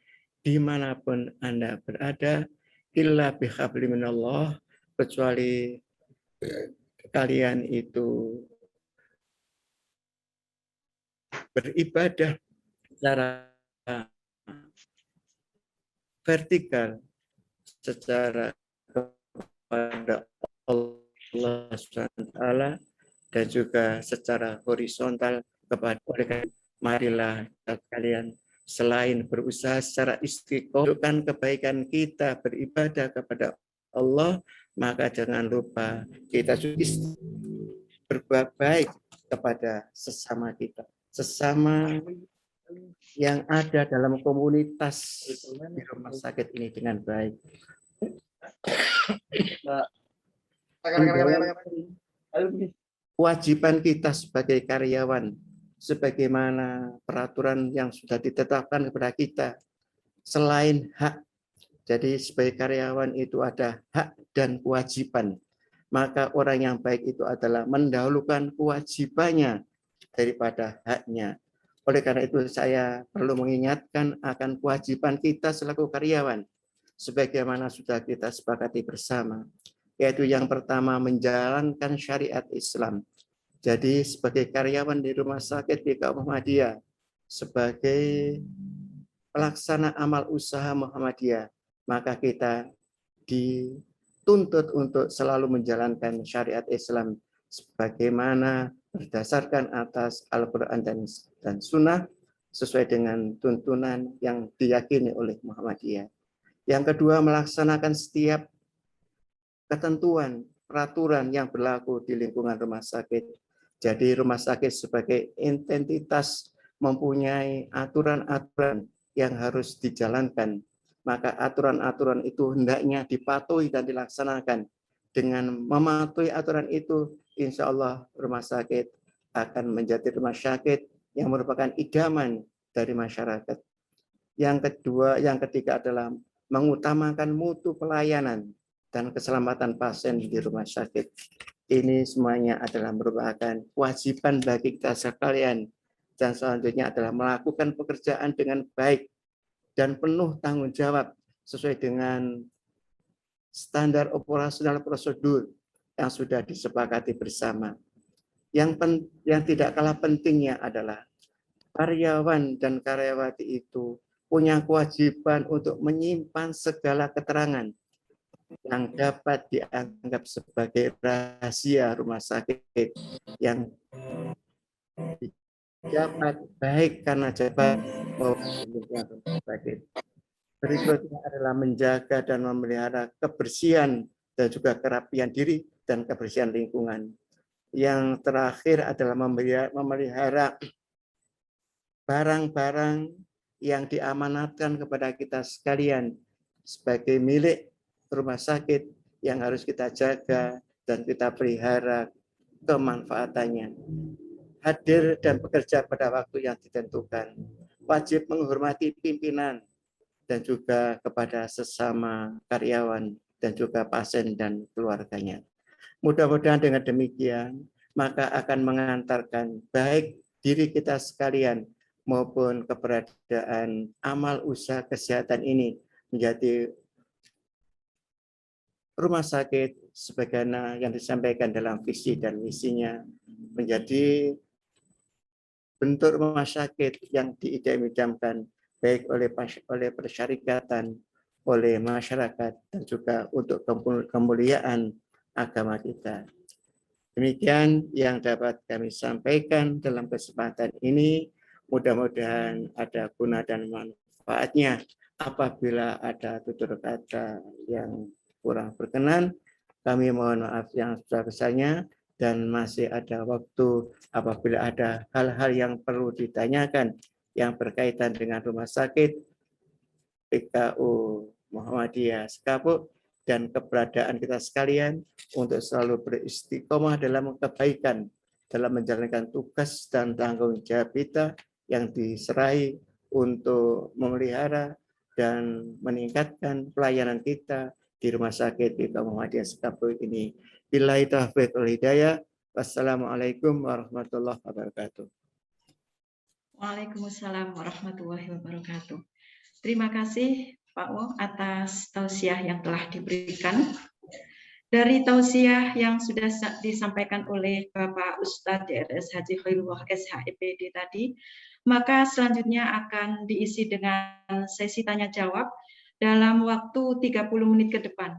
dimanapun Anda berada, illa bihablim minallah, kecuali kalian itu beribadah secara vertikal, secara kepada Allah SWT, dan juga secara horizontal kepada mereka. Marilah kalian selain berusaha secara istiqomah menunjukkan kebaikan kita beribadah kepada Allah, maka jangan lupa kita juga berbuat baik kepada sesama kita, sesama yang ada dalam komunitas di rumah sakit ini dengan baik. Kewajiban kita sebagai karyawan, sebagaimana peraturan yang sudah ditetapkan kepada kita, selain hak, jadi sebagai karyawan itu ada hak dan kewajiban. Maka orang yang baik itu adalah mendahulukan kewajibannya daripada haknya. Oleh karena itu saya perlu mengingatkan akan kewajiban kita selaku karyawan, sebagaimana sudah kita sepakati bersama, yaitu yang pertama menjalankan syariat Islam. Jadi sebagai karyawan di Rumah Sakit BK Muhammadiyah, sebagai pelaksana amal usaha Muhammadiyah, maka kita dituntut untuk selalu menjalankan syariat Islam sebagaimana berdasarkan atas Al-Quran dan Sunnah sesuai dengan tuntunan yang diyakini oleh Muhammadiyah. Yang kedua, melaksanakan setiap ketentuan, peraturan yang berlaku di lingkungan rumah sakit. Jadi rumah sakit sebagai entitas mempunyai aturan-aturan yang harus dijalankan. Maka aturan-aturan itu hendaknya dipatuhi dan dilaksanakan. Dengan mematuhi aturan itu, insya Allah rumah sakit akan menjadi rumah sakit yang merupakan idaman dari masyarakat. Yang ketiga adalah mengutamakan mutu pelayanan dan keselamatan pasien di rumah sakit. Ini semuanya adalah merupakan kewajiban bagi kita sekalian. Dan selanjutnya adalah melakukan pekerjaan dengan baik dan penuh tanggung jawab sesuai dengan standar operasional prosedur yang sudah disepakati bersama. Yang tidak kalah pentingnya adalah karyawan dan karyawati itu punya kewajiban untuk menyimpan segala keterangan yang dapat dianggap sebagai rahasia rumah sakit yang dapat baik karena jabatan maupun lingkungan rumah sakit. Berikutnya adalah menjaga dan memelihara kebersihan dan juga kerapian diri dan kebersihan lingkungan. Yang terakhir adalah memelihara barang-barang yang diamanatkan kepada kita sekalian sebagai milik rumah sakit yang harus kita jaga dan kita pelihara kemanfaatannya. Hadir dan bekerja pada waktu yang ditentukan. Wajib menghormati pimpinan dan juga kepada sesama karyawan dan juga pasien dan keluarganya. Mudah-mudahan dengan demikian, maka akan mengantarkan baik diri kita sekalian maupun keberadaan amal usaha kesehatan ini menjadi rumah sakit sebagaimana yang disampaikan dalam visi dan misinya, menjadi bentuk rumah sakit yang diidam-idamkan baik oleh persyarikatan, oleh masyarakat, dan juga untuk kemuliaan agama kita. Demikian yang dapat kami sampaikan dalam kesempatan ini. Mudah-mudahan ada guna dan manfaatnya. Apabila ada tutur kata yang kurang berkenan, kami mohon maaf yang sebesar-besarnya, dan masih ada waktu apabila ada hal-hal yang perlu ditanyakan yang berkaitan dengan rumah sakit PKU Muhammadiyah Sekapuk dan keberadaan kita sekalian untuk selalu beristiqomah dalam kebaikan dalam menjalankan tugas dan tanggung jawab kita yang diserahi untuk memelihara dan meningkatkan pelayanan kita di Rumah Sakit PKU Muhammadiyah Sekapuk ini. Billahi taufiq wal hidayah. Wassalamualaikum warahmatullahi wabarakatuh. Waalaikumsalam warahmatullahi wabarakatuh. Terima kasih Pak Wo atas tausiah yang telah diberikan. Dari tausiah yang sudah disampaikan oleh Bapak Ustadz DRS Haji Khairullah SHEPD tadi, maka selanjutnya akan diisi dengan sesi tanya jawab dalam waktu 30 menit ke depan.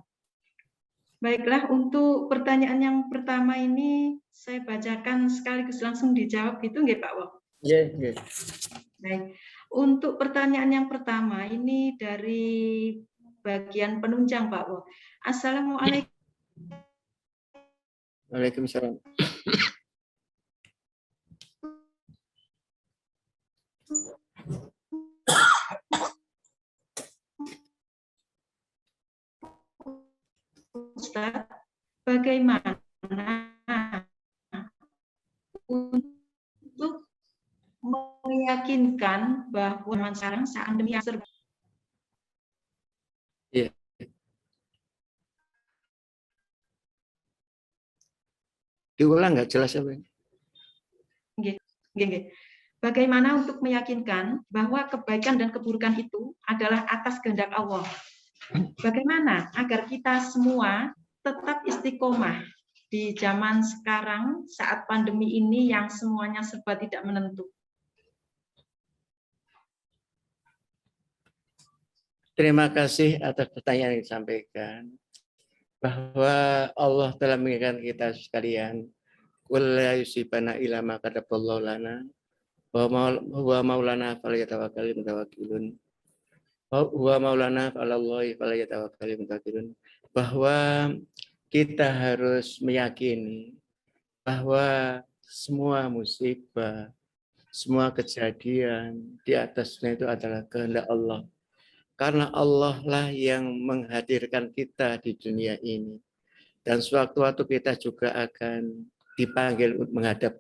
Baiklah, untuk pertanyaan yang pertama ini saya bacakan sekaligus langsung dijawab gitu nggih Pak Wo? Iya. Baik, untuk pertanyaan yang pertama ini dari bagian penunjang Pak Wo. Assalamualaikum. Waalaikumsalam. Ustaz, bagaimana untuk meyakinkan bahwa sekarang saat pandemi yang serba. Iya. Diulang nggak jelas apa? Bagaimana untuk meyakinkan bahwa kebaikan dan keburukan itu adalah atas kehendak Allah? Bagaimana agar kita semua tetap istiqomah di zaman sekarang saat pandemi ini yang semuanya serba tidak menentu? Terima kasih atas pertanyaan yang disampaikan. Bahwa Allah telah mengingatkan kita sekalian, qul la yusibana illa ma kataballahu lana wa maulana falyatawakkalul mutawakkilun. Wa maulana falallahi falyatawakkalul mutawakkilun. Bahwa kita harus meyakini bahwa semua musibah, semua kejadian di atasnya itu adalah kehendak Allah. Karena Allah lah yang menghadirkan kita di dunia ini. Dan sewaktu-waktu kita juga akan dipanggil untuk menghadap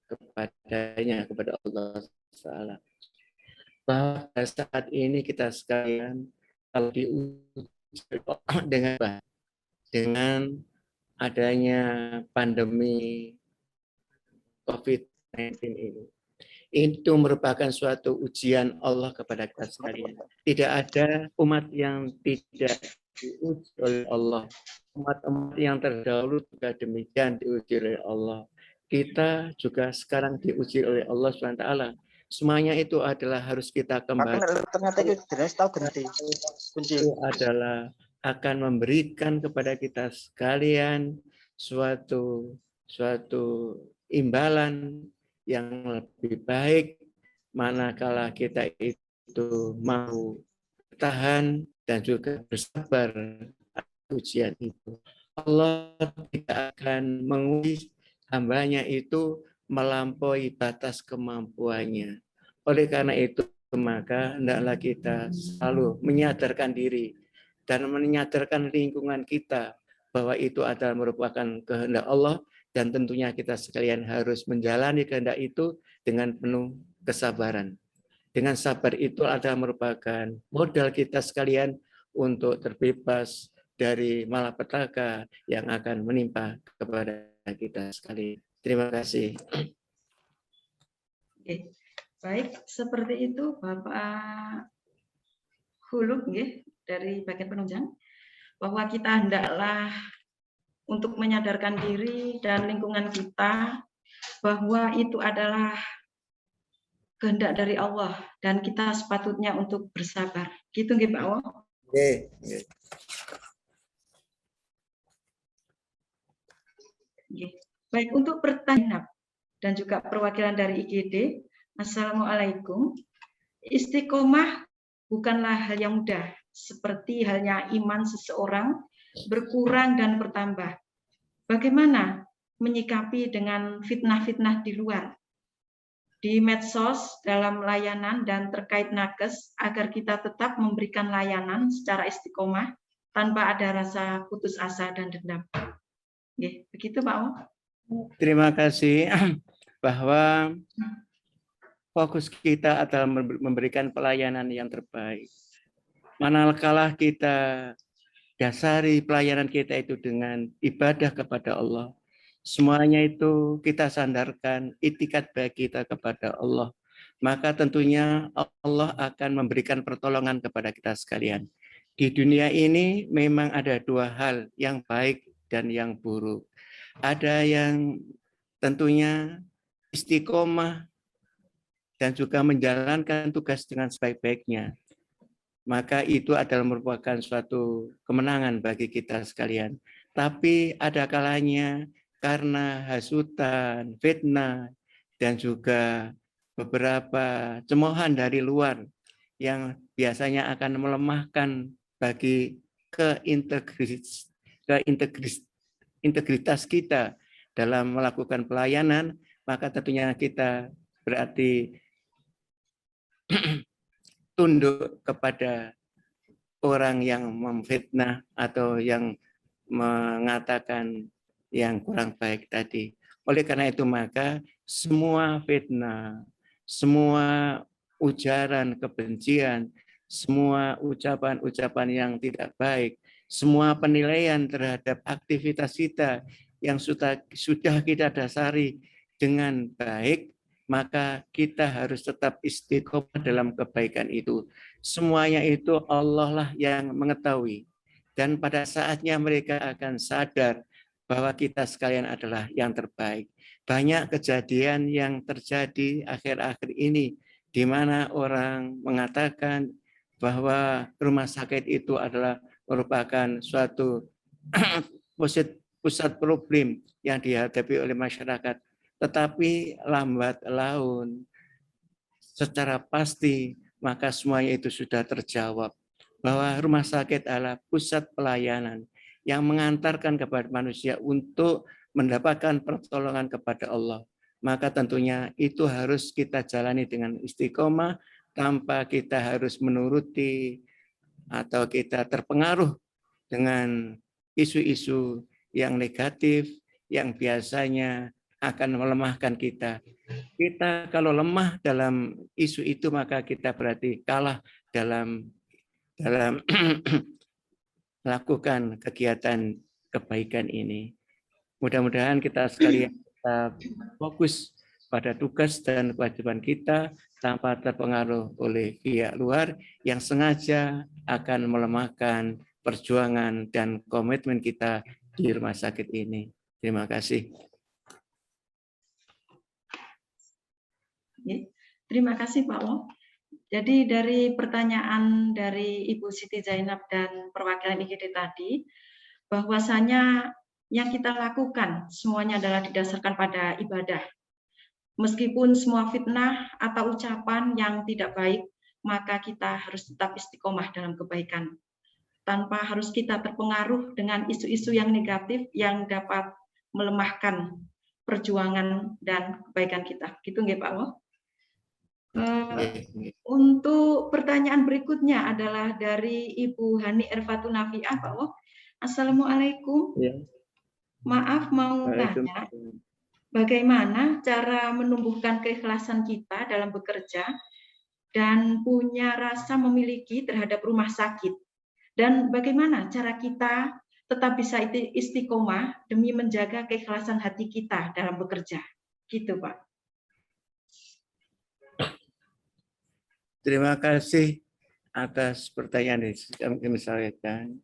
kepadanya, kepada Allah Ta'ala. Bahwa saat ini kita sekalian kalau diuji dengan adanya pandemi COVID-19 ini. Itu merupakan suatu ujian Allah kepada kita sekalian. Tidak ada umat yang tidak diuji oleh Allah. Umat-umat yang terdahulu juga demikian diuji oleh Allah. Kita juga sekarang diuji oleh Allah SWT Semuanya itu adalah harus kita kembali. Ternyata itu tahu ganti kunci. Itu adalah akan memberikan kepada kita sekalian suatu imbalan yang lebih baik manakala kita itu mau tahan dan juga bersabar ujian itu. Allah tidak akan menguji hambanya itu melampaui batas kemampuannya. Oleh karena itu, maka hendaklah kita selalu menyadarkan diri dan menyadarkan lingkungan kita bahwa itu adalah merupakan kehendak Allah, dan tentunya kita sekalian harus menjalani kehendak itu dengan penuh kesabaran. Dengan sabar itu adalah merupakan modal kita sekalian untuk terbebas dari malapetaka yang akan menimpa kepada kita sekalian. Terima kasih. Oke. Baik, seperti itu Bapak Huluk dari bagian penunjang, bahwa kita hendaklah untuk menyadarkan diri dan lingkungan kita bahwa itu adalah kehendak dari Allah dan kita sepatutnya untuk bersabar. Gitu nggih Pak Wo? Oke. Baik, untuk pertanyaan dan juga perwakilan dari IGD, Assalamualaikum. Istiqomah bukanlah hal yang mudah, seperti halnya iman seseorang berkurang dan bertambah. Bagaimana menyikapi dengan fitnah-fitnah di luar, di medsos, dalam layanan, dan terkait nakes, agar kita tetap memberikan layanan secara istiqomah tanpa ada rasa putus asa dan dendam. Begitu Pak Om. Terima kasih, bahwa fokus kita adalah memberikan pelayanan yang terbaik. Manakala kita dasari pelayanan kita itu dengan ibadah kepada Allah, semuanya itu kita sandarkan itikat baik kita kepada Allah, maka tentunya Allah akan memberikan pertolongan kepada kita sekalian. Di dunia ini memang ada dua hal, yang baik dan yang buruk. Ada yang tentunya istiqomah dan juga menjalankan tugas dengan sebaik-baiknya, maka itu adalah merupakan suatu kemenangan bagi kita sekalian. Tapi ada kalanya karena hasutan, fitnah, dan juga beberapa cemoohan dari luar yang biasanya akan melemahkan bagi integritas kita dalam melakukan pelayanan, maka tentunya kita berarti tunduk kepada orang yang memfitnah atau yang mengatakan yang kurang baik tadi. Oleh karena itu maka semua fitnah, semua ujaran kebencian, semua ucapan-ucapan yang tidak baik, semua penilaian terhadap aktivitas kita yang sudah kita dasari dengan baik, maka kita harus tetap istiqomah dalam kebaikan itu. Semuanya itu Allah lah yang mengetahui. Dan pada saatnya mereka akan sadar bahwa kita sekalian adalah yang terbaik. Banyak kejadian yang terjadi akhir-akhir ini, di mana orang mengatakan bahwa rumah sakit itu adalah merupakan suatu pusat problem yang dihadapi oleh masyarakat. Tetapi lambat laun, secara pasti, maka semuanya itu sudah terjawab. Bahwa rumah sakit adalah pusat pelayanan yang mengantarkan kepada manusia untuk mendapatkan pertolongan kepada Allah. Maka tentunya itu harus kita jalani dengan istiqomah, tanpa kita harus menuruti atau kita terpengaruh dengan isu-isu yang negatif, yang biasanya akan melemahkan kita. Kita kalau lemah dalam isu itu, maka kita berarti kalah dalam melakukan kegiatan kebaikan ini. Mudah-mudahan kita sekalian tetap fokus pada tugas dan kewajiban kita tanpa terpengaruh oleh pihak luar yang sengaja akan melemahkan perjuangan dan komitmen kita di rumah sakit ini. Terima kasih. Terima kasih Pak Wo. Jadi dari pertanyaan dari Ibu Siti Zainab dan perwakilan IGD tadi, bahwasanya yang kita lakukan semuanya adalah didasarkan pada ibadah. Meskipun semua fitnah atau ucapan yang tidak baik, maka kita harus tetap istiqomah dalam kebaikan. Tanpa harus kita terpengaruh dengan isu-isu yang negatif yang dapat melemahkan perjuangan dan kebaikan kita. Gitu nggih Pak Wo? Untuk pertanyaan berikutnya adalah dari Ibu Hani Erfatun Nafiah, Pak Wo. Assalamualaikum. Ya. Maaf mau tanya, bagaimana cara menumbuhkan keikhlasan kita dalam bekerja dan punya rasa memiliki terhadap rumah sakit? Dan bagaimana cara kita tetap bisa istiqomah demi menjaga keikhlasan hati kita dalam bekerja? Gitu, Pak. Terima kasih atas pertanyaan yang kami sampaikan.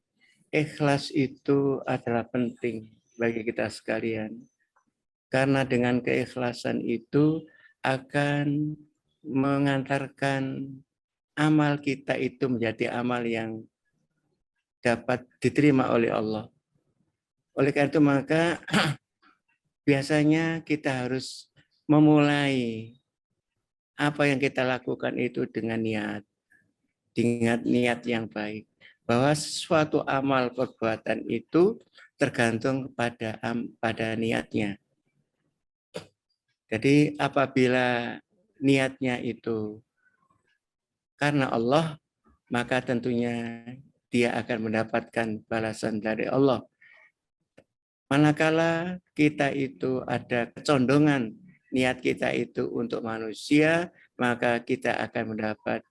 Ikhlas itu adalah penting bagi kita sekalian. Karena dengan keikhlasan itu akan mengantarkan amal kita itu menjadi amal yang dapat diterima oleh Allah. Oleh karena itu maka biasanya kita harus memulai apa yang kita lakukan itu dengan niat yang baik. Bahwa suatu amal perbuatan itu tergantung pada niatnya. Jadi apabila niatnya itu karena Allah, maka tentunya dia akan mendapatkan balasan dari Allah. Manakala kita itu ada kecondongan niat kita itu untuk manusia, maka kita akan mendapat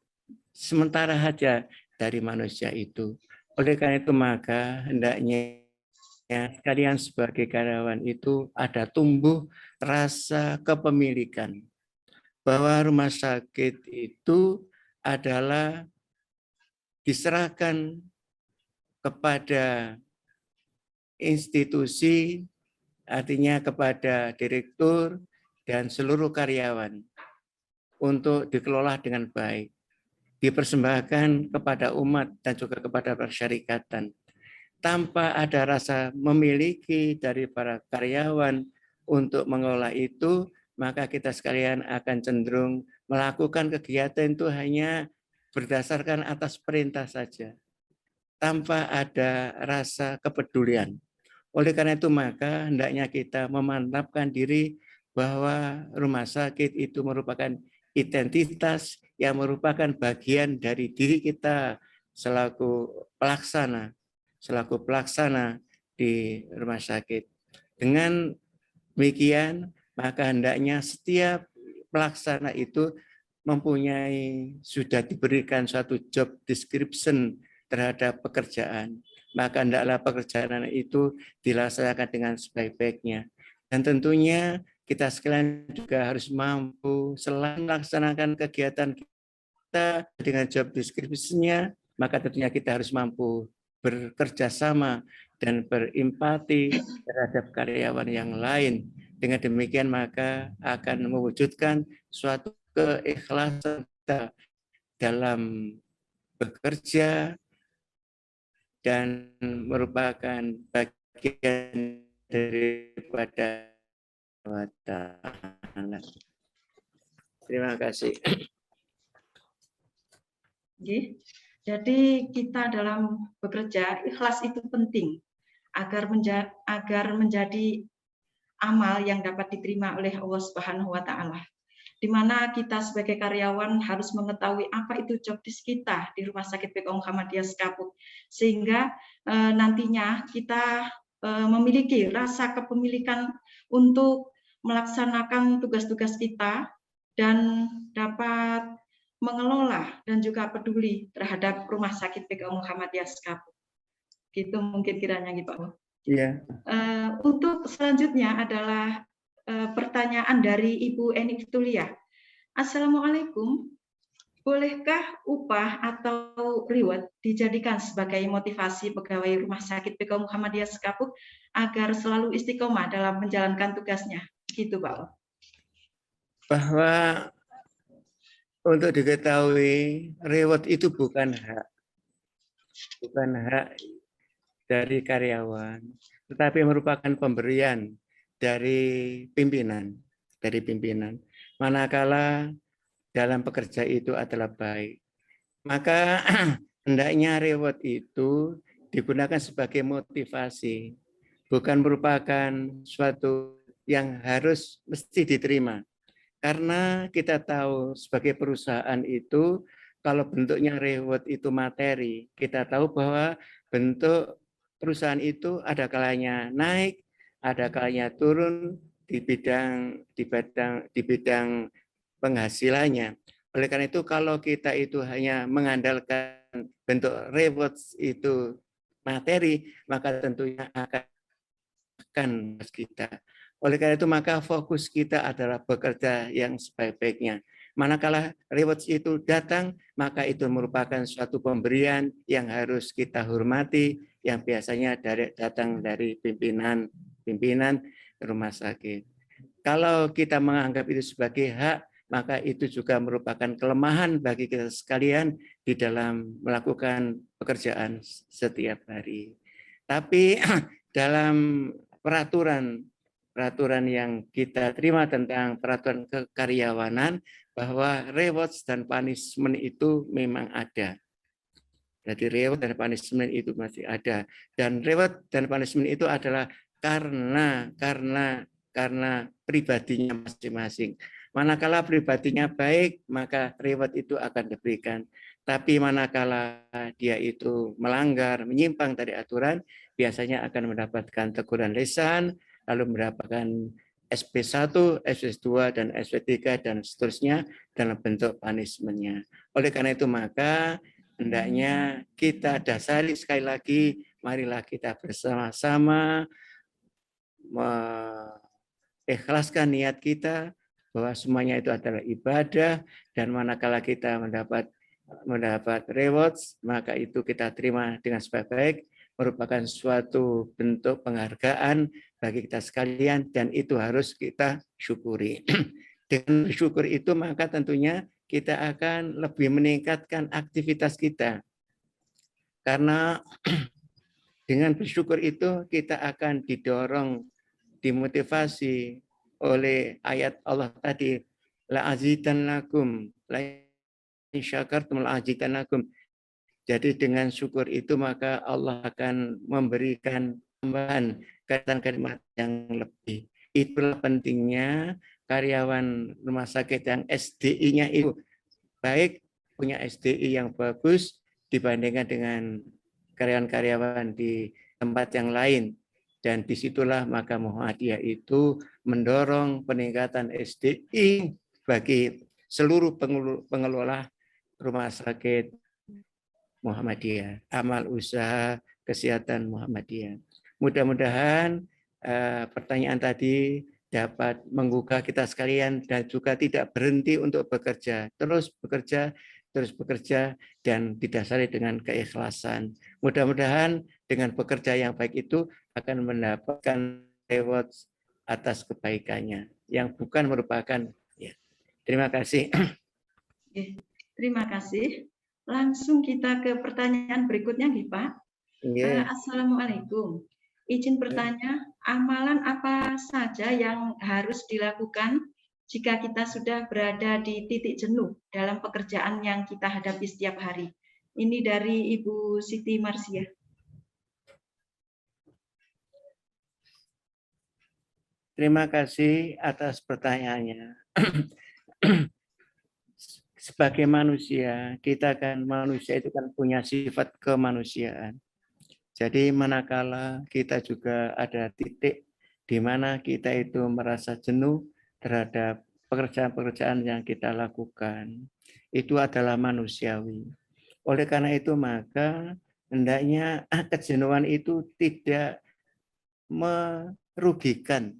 sementara saja dari manusia itu. Oleh karena itu maka hendaknya kalian sebagai karyawan itu ada tumbuh rasa kepemilikan. Bahwa rumah sakit itu adalah diserahkan kepada institusi, artinya kepada direktur dan seluruh karyawan untuk dikelola dengan baik, dipersembahkan kepada umat dan juga kepada persyarikatan, tanpa ada rasa memiliki dari para karyawan untuk mengelola itu, maka kita sekalian akan cenderung melakukan kegiatan itu hanya berdasarkan atas perintah saja, tanpa ada rasa kepedulian. Oleh karena itu maka hendaknya kita memantapkan diri bahwa rumah sakit itu merupakan identitas yang merupakan bagian dari diri kita selaku pelaksana di rumah sakit. Dengan demikian maka hendaknya setiap pelaksana itu sudah diberikan suatu job description terhadap pekerjaan. Maka hendaklah pekerjaan itu dilaksanakan dengan sebaik-baiknya. Dan tentunya kita sekalian juga harus mampu selain melaksanakan kegiatan kita dengan job description-nya, maka tentunya kita harus mampu bekerja sama dan berempati terhadap karyawan yang lain. Dengan demikian maka akan mewujudkan suatu keikhlasan kita dalam bekerja dan merupakan bagian daripada ta'ala. Terima kasih. Jadi kita dalam bekerja, ikhlas itu penting agar menjadi amal yang dapat diterima oleh Allah Subhanahu wa taala. Di mana kita sebagai karyawan harus mengetahui apa itu job desk kita di Rumah Sakit PKU Muhammadiyah Sekapuk, sehingga nantinya kita memiliki rasa kepemilikan untuk melaksanakan tugas-tugas kita dan dapat mengelola dan juga peduli terhadap Rumah Sakit PKU Muhammadiyah Sekapuk. Gitu mungkin kiranya gitu Pak. Iya. Untuk selanjutnya adalah pertanyaan dari Ibu Eni Fitulia. Assalamualaikum. Bolehkah upah atau reward dijadikan sebagai motivasi pegawai Rumah Sakit PKU Muhammadiyah Sekapuk agar selalu istiqomah dalam menjalankan tugasnya? Gitu, Pak. Bahwa Untuk diketahui, reward itu bukan hak dari karyawan, tetapi merupakan pemberian dari pimpinan, Manakala dalam pekerja itu adalah baik, maka hendaknya reward itu digunakan sebagai motivasi, bukan merupakan suatu yang harus mesti diterima. Karena kita tahu sebagai perusahaan itu, kalau bentuknya reward itu materi, kita tahu bahwa bentuk perusahaan itu ada kalanya naik, ada kalanya turun di bidang penghasilannya. Oleh karena itu, kalau kita itu hanya mengandalkan bentuk rewards itu materi, maka tentunya akan kita. Oleh karena itu, maka fokus kita adalah bekerja yang sebaik-baiknya. Manakala rewards itu datang, maka itu merupakan suatu pemberian yang harus kita hormati, yang biasanya datang dari pimpinan rumah sakit. Kalau kita menganggap itu sebagai hak, maka itu juga merupakan kelemahan bagi kita sekalian di dalam melakukan pekerjaan setiap hari. Tapi dalam peraturan yang kita terima tentang peraturan kekaryawanan, bahwa rewards dan punishment itu memang ada. Jadi reward dan punishment itu masih ada. Dan reward dan punishment itu adalah karena pribadinya masing-masing. Manakala pribadinya baik, maka reward itu akan diberikan. Tapi manakala dia itu melanggar, menyimpang dari aturan, biasanya akan mendapatkan teguran lisan, lalu mendapatkan SP1, SP2, dan SP3, dan seterusnya dalam bentuk punishment-nya. Oleh karena itu, maka hendaknya kita dasari sekali lagi, marilah kita bersama-sama mengikhlaskan niat kita bahwa semuanya itu adalah ibadah, dan manakala kita mendapat rewards, maka itu kita terima dengan sebaik-baik, merupakan suatu bentuk penghargaan bagi kita sekalian, dan itu harus kita syukuri. Dengan bersyukur itu, maka tentunya kita akan lebih meningkatkan aktivitas kita. Karena dengan bersyukur itu kita akan didorong, dimotivasi oleh ayat Allah tadi, la azidannakum, la in syakartum la azidannakum. Jadi dengan syukur itu maka Allah akan memberikan tambahan kalimat yang lebih. Itulah pentingnya karyawan rumah sakit yang SDI-nya itu baik, punya SDI yang bagus dibandingkan dengan karyawan-karyawan di tempat yang lain. Dan disitulah maka Muhammadiyah itu mendorong peningkatan SDI bagi seluruh pengelola rumah sakit Muhammadiyah, amal usaha kesehatan Muhammadiyah. Mudah-mudahan pertanyaan tadi dapat menggugah kita sekalian dan juga tidak berhenti untuk bekerja, terus bekerja dan didasari dengan keikhlasan. Mudah-mudahan dengan bekerja yang baik itu akan mendapatkan reward atas kebaikannya yang bukan merupakan ya. Terima kasih. Terima kasih. Langsung kita ke pertanyaan berikutnya nih Pak. Assalamualaikum. Izin bertanya, amalan apa saja yang harus dilakukan jika kita sudah berada di titik jenuh dalam pekerjaan yang kita hadapi setiap hari? Ini dari Ibu Siti Marsia. Terima kasih atas pertanyaannya. Sebagai manusia, manusia itu kan punya sifat kemanusiaan. Jadi manakala kita juga ada titik di mana kita itu merasa jenuh terhadap pekerjaan-pekerjaan yang kita lakukan, itu adalah manusiawi. Oleh karena itu maka hendaknya kejenuhan itu tidak merugikan.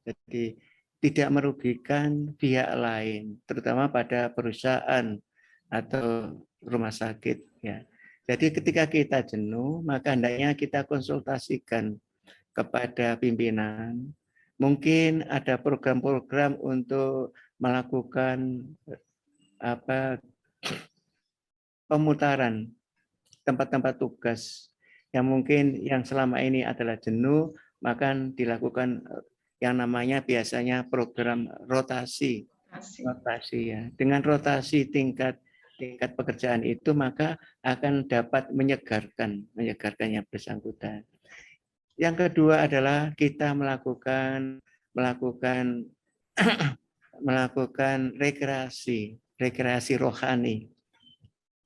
Jadi tidak merugikan pihak lain, terutama pada perusahaan atau rumah sakit. Ya. Jadi ketika kita jenuh, maka hendaknya kita konsultasikan kepada pimpinan. Mungkin ada program-program untuk melakukan pemutaran tempat-tempat tugas yang mungkin yang selama ini adalah jenuh, maka dilakukan yang namanya biasanya program rotasi ya. Dengan rotasi tingkat pekerjaan itu maka akan dapat menyegarkan yang bersangkutan. Yang kedua adalah kita melakukan rekreasi rohani.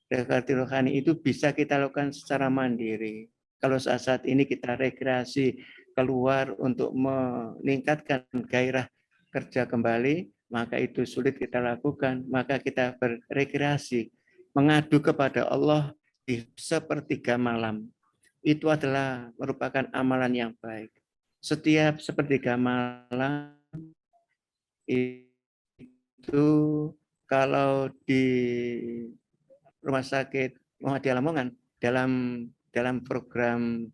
Rekreasi rohani itu bisa kita lakukan secara mandiri. Kalau saat ini kita rekreasi keluar untuk meningkatkan gairah kerja kembali, maka itu sulit kita lakukan. Maka kita berrekreasi, mengadu kepada Allah di sepertiga malam. Itu adalah merupakan amalan yang baik. Setiap sepertiga malam itu kalau di Rumah Sakit Muhammadiyah Lamongan dalam program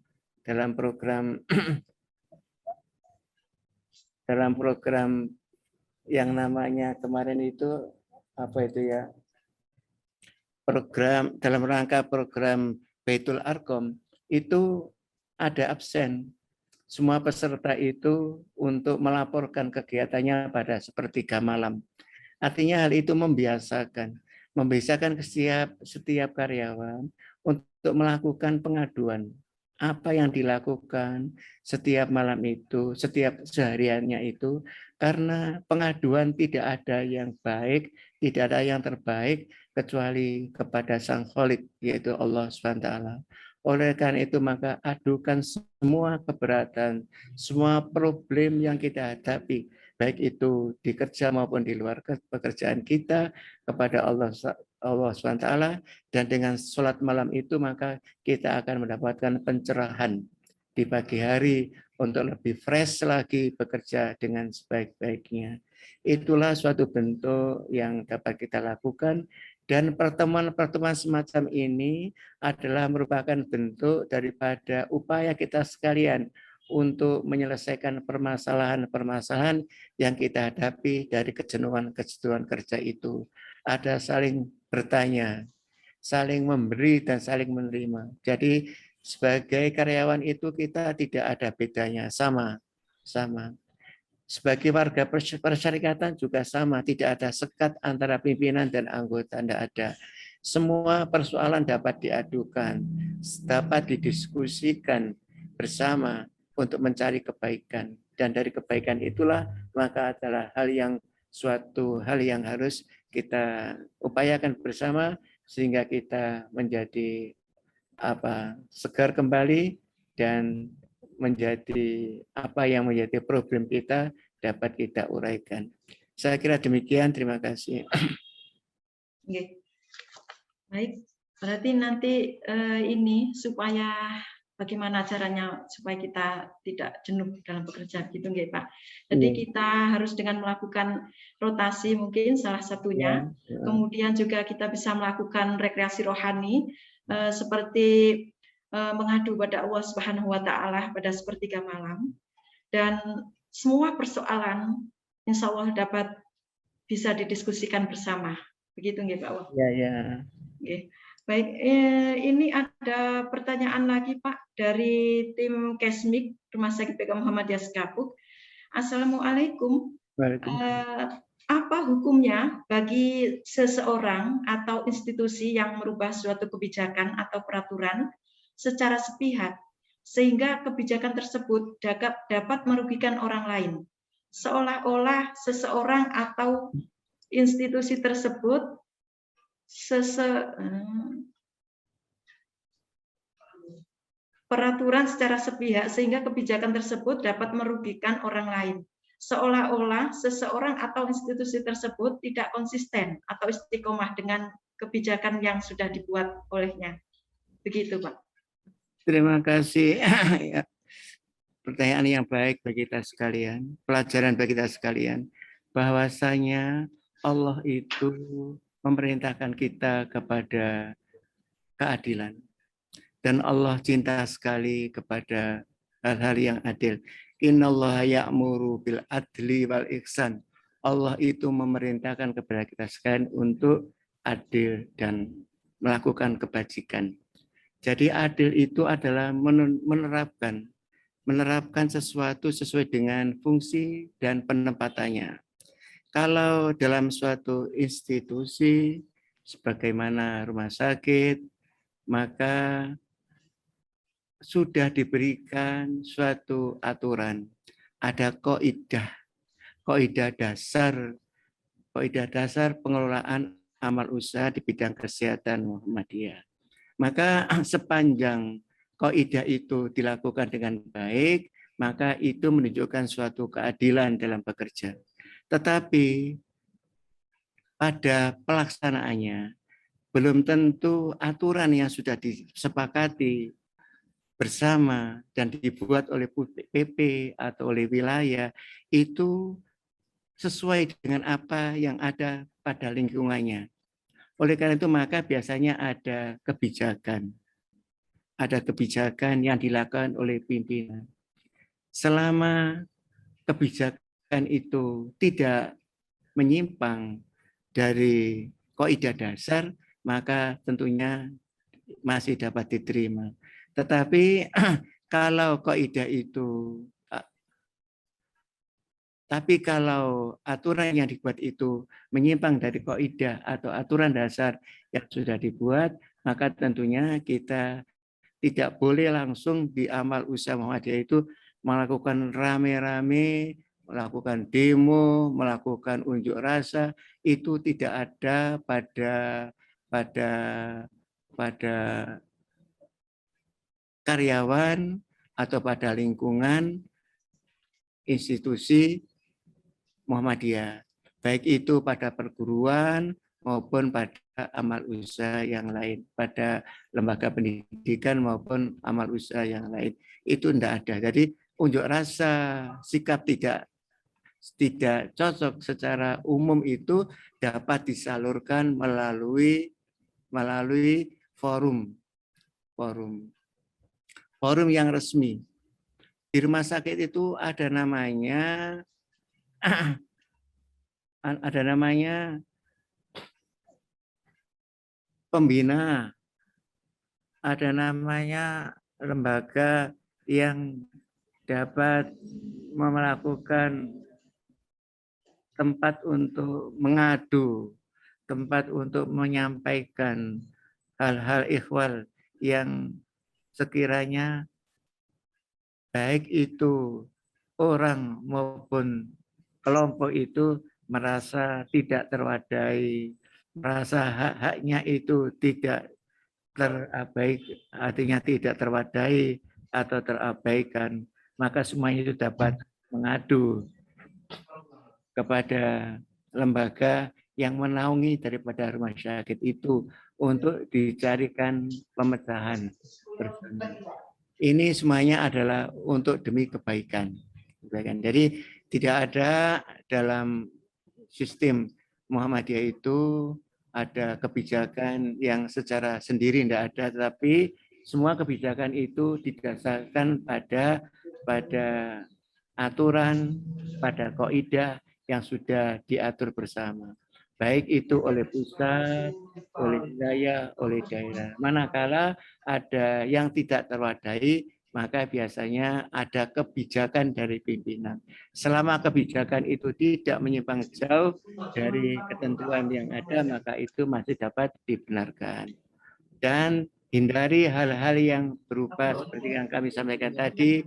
yang namanya kemarin itu dalam rangka program Baitul Arqam itu ada absen. Semua peserta itu untuk melaporkan kegiatannya pada sepertiga malam. Artinya hal itu membiasakan setiap karyawan untuk melakukan pengaduan apa yang dilakukan setiap malam itu, setiap sehariannya itu, karena pengaduan tidak ada yang baik, tidak ada yang terbaik kecuali kepada Sang Khalik, yaitu Allah SWT. Oleh karena itu maka adukan semua keberatan, semua problem yang kita hadapi, baik itu di kerja maupun di luar pekerjaan kita kepada Allah SWT, dan dengan sholat malam itu maka kita akan mendapatkan pencerahan di pagi hari untuk lebih fresh lagi bekerja dengan sebaik-baiknya. Itulah suatu bentuk yang dapat kita lakukan, dan pertemuan-pertemuan semacam ini adalah merupakan bentuk daripada upaya kita sekalian untuk menyelesaikan permasalahan-permasalahan yang kita hadapi dari kejenuhan kerja itu. Ada saling bertanya, saling memberi dan saling menerima. Jadi sebagai karyawan itu kita tidak ada bedanya, sama. Sebagai warga persyarikatan juga sama, tidak ada sekat antara pimpinan dan anggota, tidak ada. Semua persoalan dapat diadukan, dapat didiskusikan bersama untuk mencari kebaikan. Dan dari kebaikan itulah maka adalah suatu hal yang harus kita upayakan bersama sehingga kita menjadi segar kembali dan menjadi apa yang menjadi problem kita dapat kita uraikan. Saya kira demikian, terima kasih. Oke. Baik, berarti nanti ini supaya bagaimana caranya supaya kita tidak jenuh dalam bekerja gitu nggih Pak. Jadi kita harus dengan melakukan rotasi mungkin salah satunya. Kemudian juga kita bisa melakukan rekreasi rohani seperti mengadu pada Allah Subhanahu wa taala pada sepertiga malam, dan semua persoalan insya Allah dapat bisa didiskusikan bersama. Begitu nggih Pak Wah? Ya. Oke. Baik, ini ada pertanyaan lagi Pak dari tim Kesmik Rumah Sakit PK Muhammadiyah Sekapuk. Assalamualaikum. Apa hukumnya bagi seseorang atau institusi yang merubah suatu kebijakan atau peraturan secara sepihak sehingga kebijakan tersebut dapat merugikan orang lain, seolah-olah seseorang atau institusi tersebut peraturan secara sepihak sehingga kebijakan tersebut dapat merugikan orang lain, seolah-olah seseorang atau institusi tersebut tidak konsisten atau istiqomah dengan kebijakan yang sudah dibuat olehnya. Begitu, Pak. Terima kasih. Pertanyaan yang baik bagi kita sekalian, pelajaran bagi kita sekalian, bahwasanya Allah itu memerintahkan kita kepada keadilan. Dan Allah cinta sekali kepada hal-hal yang adil. Innallaha ya'muru bil adli wal ihsan. Allah itu memerintahkan kepada kita sekalian untuk adil dan melakukan kebajikan. Jadi adil itu adalah menerapkan sesuatu sesuai dengan fungsi dan penempatannya. Kalau dalam suatu institusi sebagaimana rumah sakit, maka sudah diberikan suatu aturan, ada kaidah dasar pengelolaan amal usaha di bidang kesehatan Muhammadiyah. Maka sepanjang kaidah itu dilakukan dengan baik, maka itu menunjukkan suatu keadilan dalam bekerja. Tetapi pada pelaksanaannya belum tentu aturan yang sudah disepakati bersama dan dibuat oleh PP atau oleh wilayah itu sesuai dengan apa yang ada pada lingkungannya. Oleh karena itu maka biasanya ada kebijakan yang dilakukan oleh pimpinan. Selama kebijakan itu tidak menyimpang dari kaidah dasar, maka tentunya masih dapat diterima. Tetapi kalau aturan yang dibuat itu menyimpang dari kaidah atau aturan dasar yang sudah dibuat, maka tentunya kita tidak boleh langsung di amal usaha Muhammadiyah itu melakukan rame-rame, melakukan demo, melakukan unjuk rasa, itu tidak ada pada karyawan atau pada lingkungan institusi Muhammadiyah, baik itu pada perguruan maupun pada amal usaha yang lain, pada lembaga pendidikan maupun amal usaha yang lain, itu tidak ada. Jadi unjuk rasa sikap tidak cocok secara umum itu dapat disalurkan melalui forum yang resmi. Di rumah sakit itu ada namanya pembina, ada namanya lembaga yang dapat melakukan tempat untuk mengadu, tempat untuk menyampaikan hal-hal ihwal yang sekiranya baik itu orang maupun kelompok itu merasa tidak terwadai, merasa hak-haknya itu tidak terabaikan, artinya tidak terwadai atau terabaikan, maka semuanya itu dapat mengadu kepada lembaga yang menaungi daripada rumah sakit itu untuk dicarikan pemecahan bersama. Ini semuanya adalah untuk demi kebaikan. Jadi tidak ada dalam sistem Muhammadiyah itu ada kebijakan yang secara sendiri, tidak ada, tetapi semua kebijakan itu didasarkan pada aturan, pada kaidah yang sudah diatur bersama. Baik itu oleh pusat, oleh wilayah, oleh daerah. Manakala ada yang tidak terwadai, maka biasanya ada kebijakan dari pimpinan. Selama kebijakan itu tidak menyimpang jauh dari ketentuan yang ada, maka itu masih dapat dibenarkan. Dan hindari hal-hal yang berupa seperti yang kami sampaikan tadi,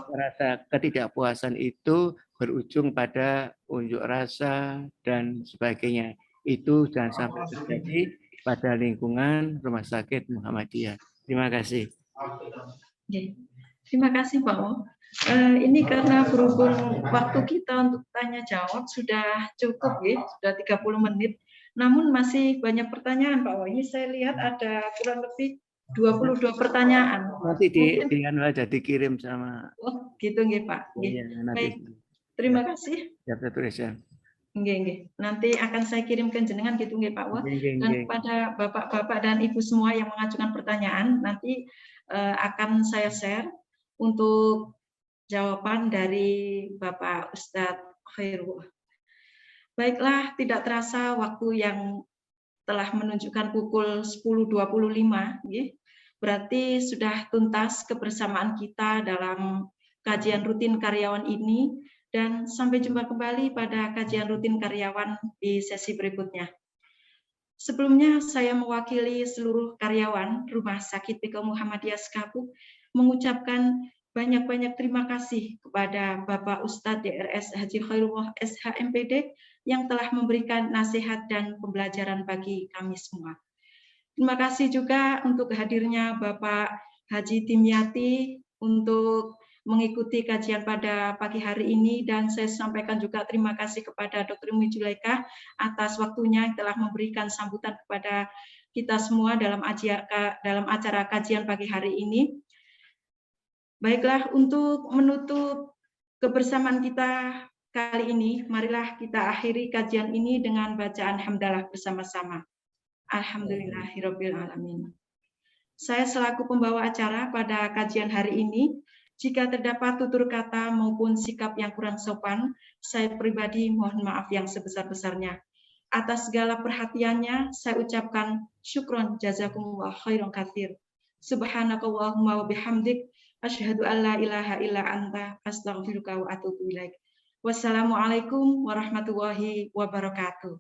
rasa ketidakpuasan itu berujung pada unjuk rasa dan sebagainya. Itu jangan sampai terjadi pada lingkungan Rumah Sakit Muhammadiyah. Terima kasih. Terima kasih Pak Wo. Ini karena berhubung waktu kita untuk tanya jawab sudah cukup ya, sudah 30 menit. Namun masih banyak pertanyaan Pak Wo. Ini saya lihat ada kurang lebih 22 pertanyaan. Nanti dikirim sama. Oh, gitu nggih Pak. Iya, Baik. Terima kasih. Ya, tulisan. Nggih. Nanti akan saya kirimkan jenengan gitu nggih Pak Wo. Dan kepada Bapak-bapak dan Ibu semua yang mengajukan pertanyaan, nanti akan saya share untuk jawaban dari Bapak Ustadz Khairul. Baiklah, tidak terasa waktu yang telah menunjukkan pukul 10.25, berarti sudah tuntas kebersamaan kita dalam kajian rutin karyawan ini, dan sampai jumpa kembali pada kajian rutin karyawan di sesi berikutnya. Sebelumnya saya mewakili seluruh karyawan Rumah Sakit PK Muhammadiyah Sekapuk mengucapkan banyak-banyak terima kasih kepada Bapak Ustadz DRS Haji Khairullah SH MPD yang telah memberikan nasihat dan pembelajaran bagi kami semua. Terima kasih juga untuk hadirnya Bapak Haji Dimyati untuk mengikuti kajian pada pagi hari ini, dan saya sampaikan juga terima kasih kepada Dr. Umi Zulaikha atas waktunya yang telah memberikan sambutan kepada kita semua dalam acara kajian pagi hari ini. Baiklah, untuk menutup kebersamaan kita kali ini, marilah kita akhiri kajian ini dengan bacaan hamdalah bersama-sama. Alhamdulillahirabbil alamin. Saya selaku pembawa acara pada kajian hari ini, jika terdapat tutur kata maupun sikap yang kurang sopan, saya pribadi mohon maaf yang sebesar-besarnya. Atas segala perhatiannya, saya ucapkan syukron jazakumullah khairan katsir. Subhanakallahumma wa bihamdik, asyhadu an la ilaha illa anta, astaghfiruka wa atubu ilaik. Wassalamualaikum warahmatullahi wabarakatuh.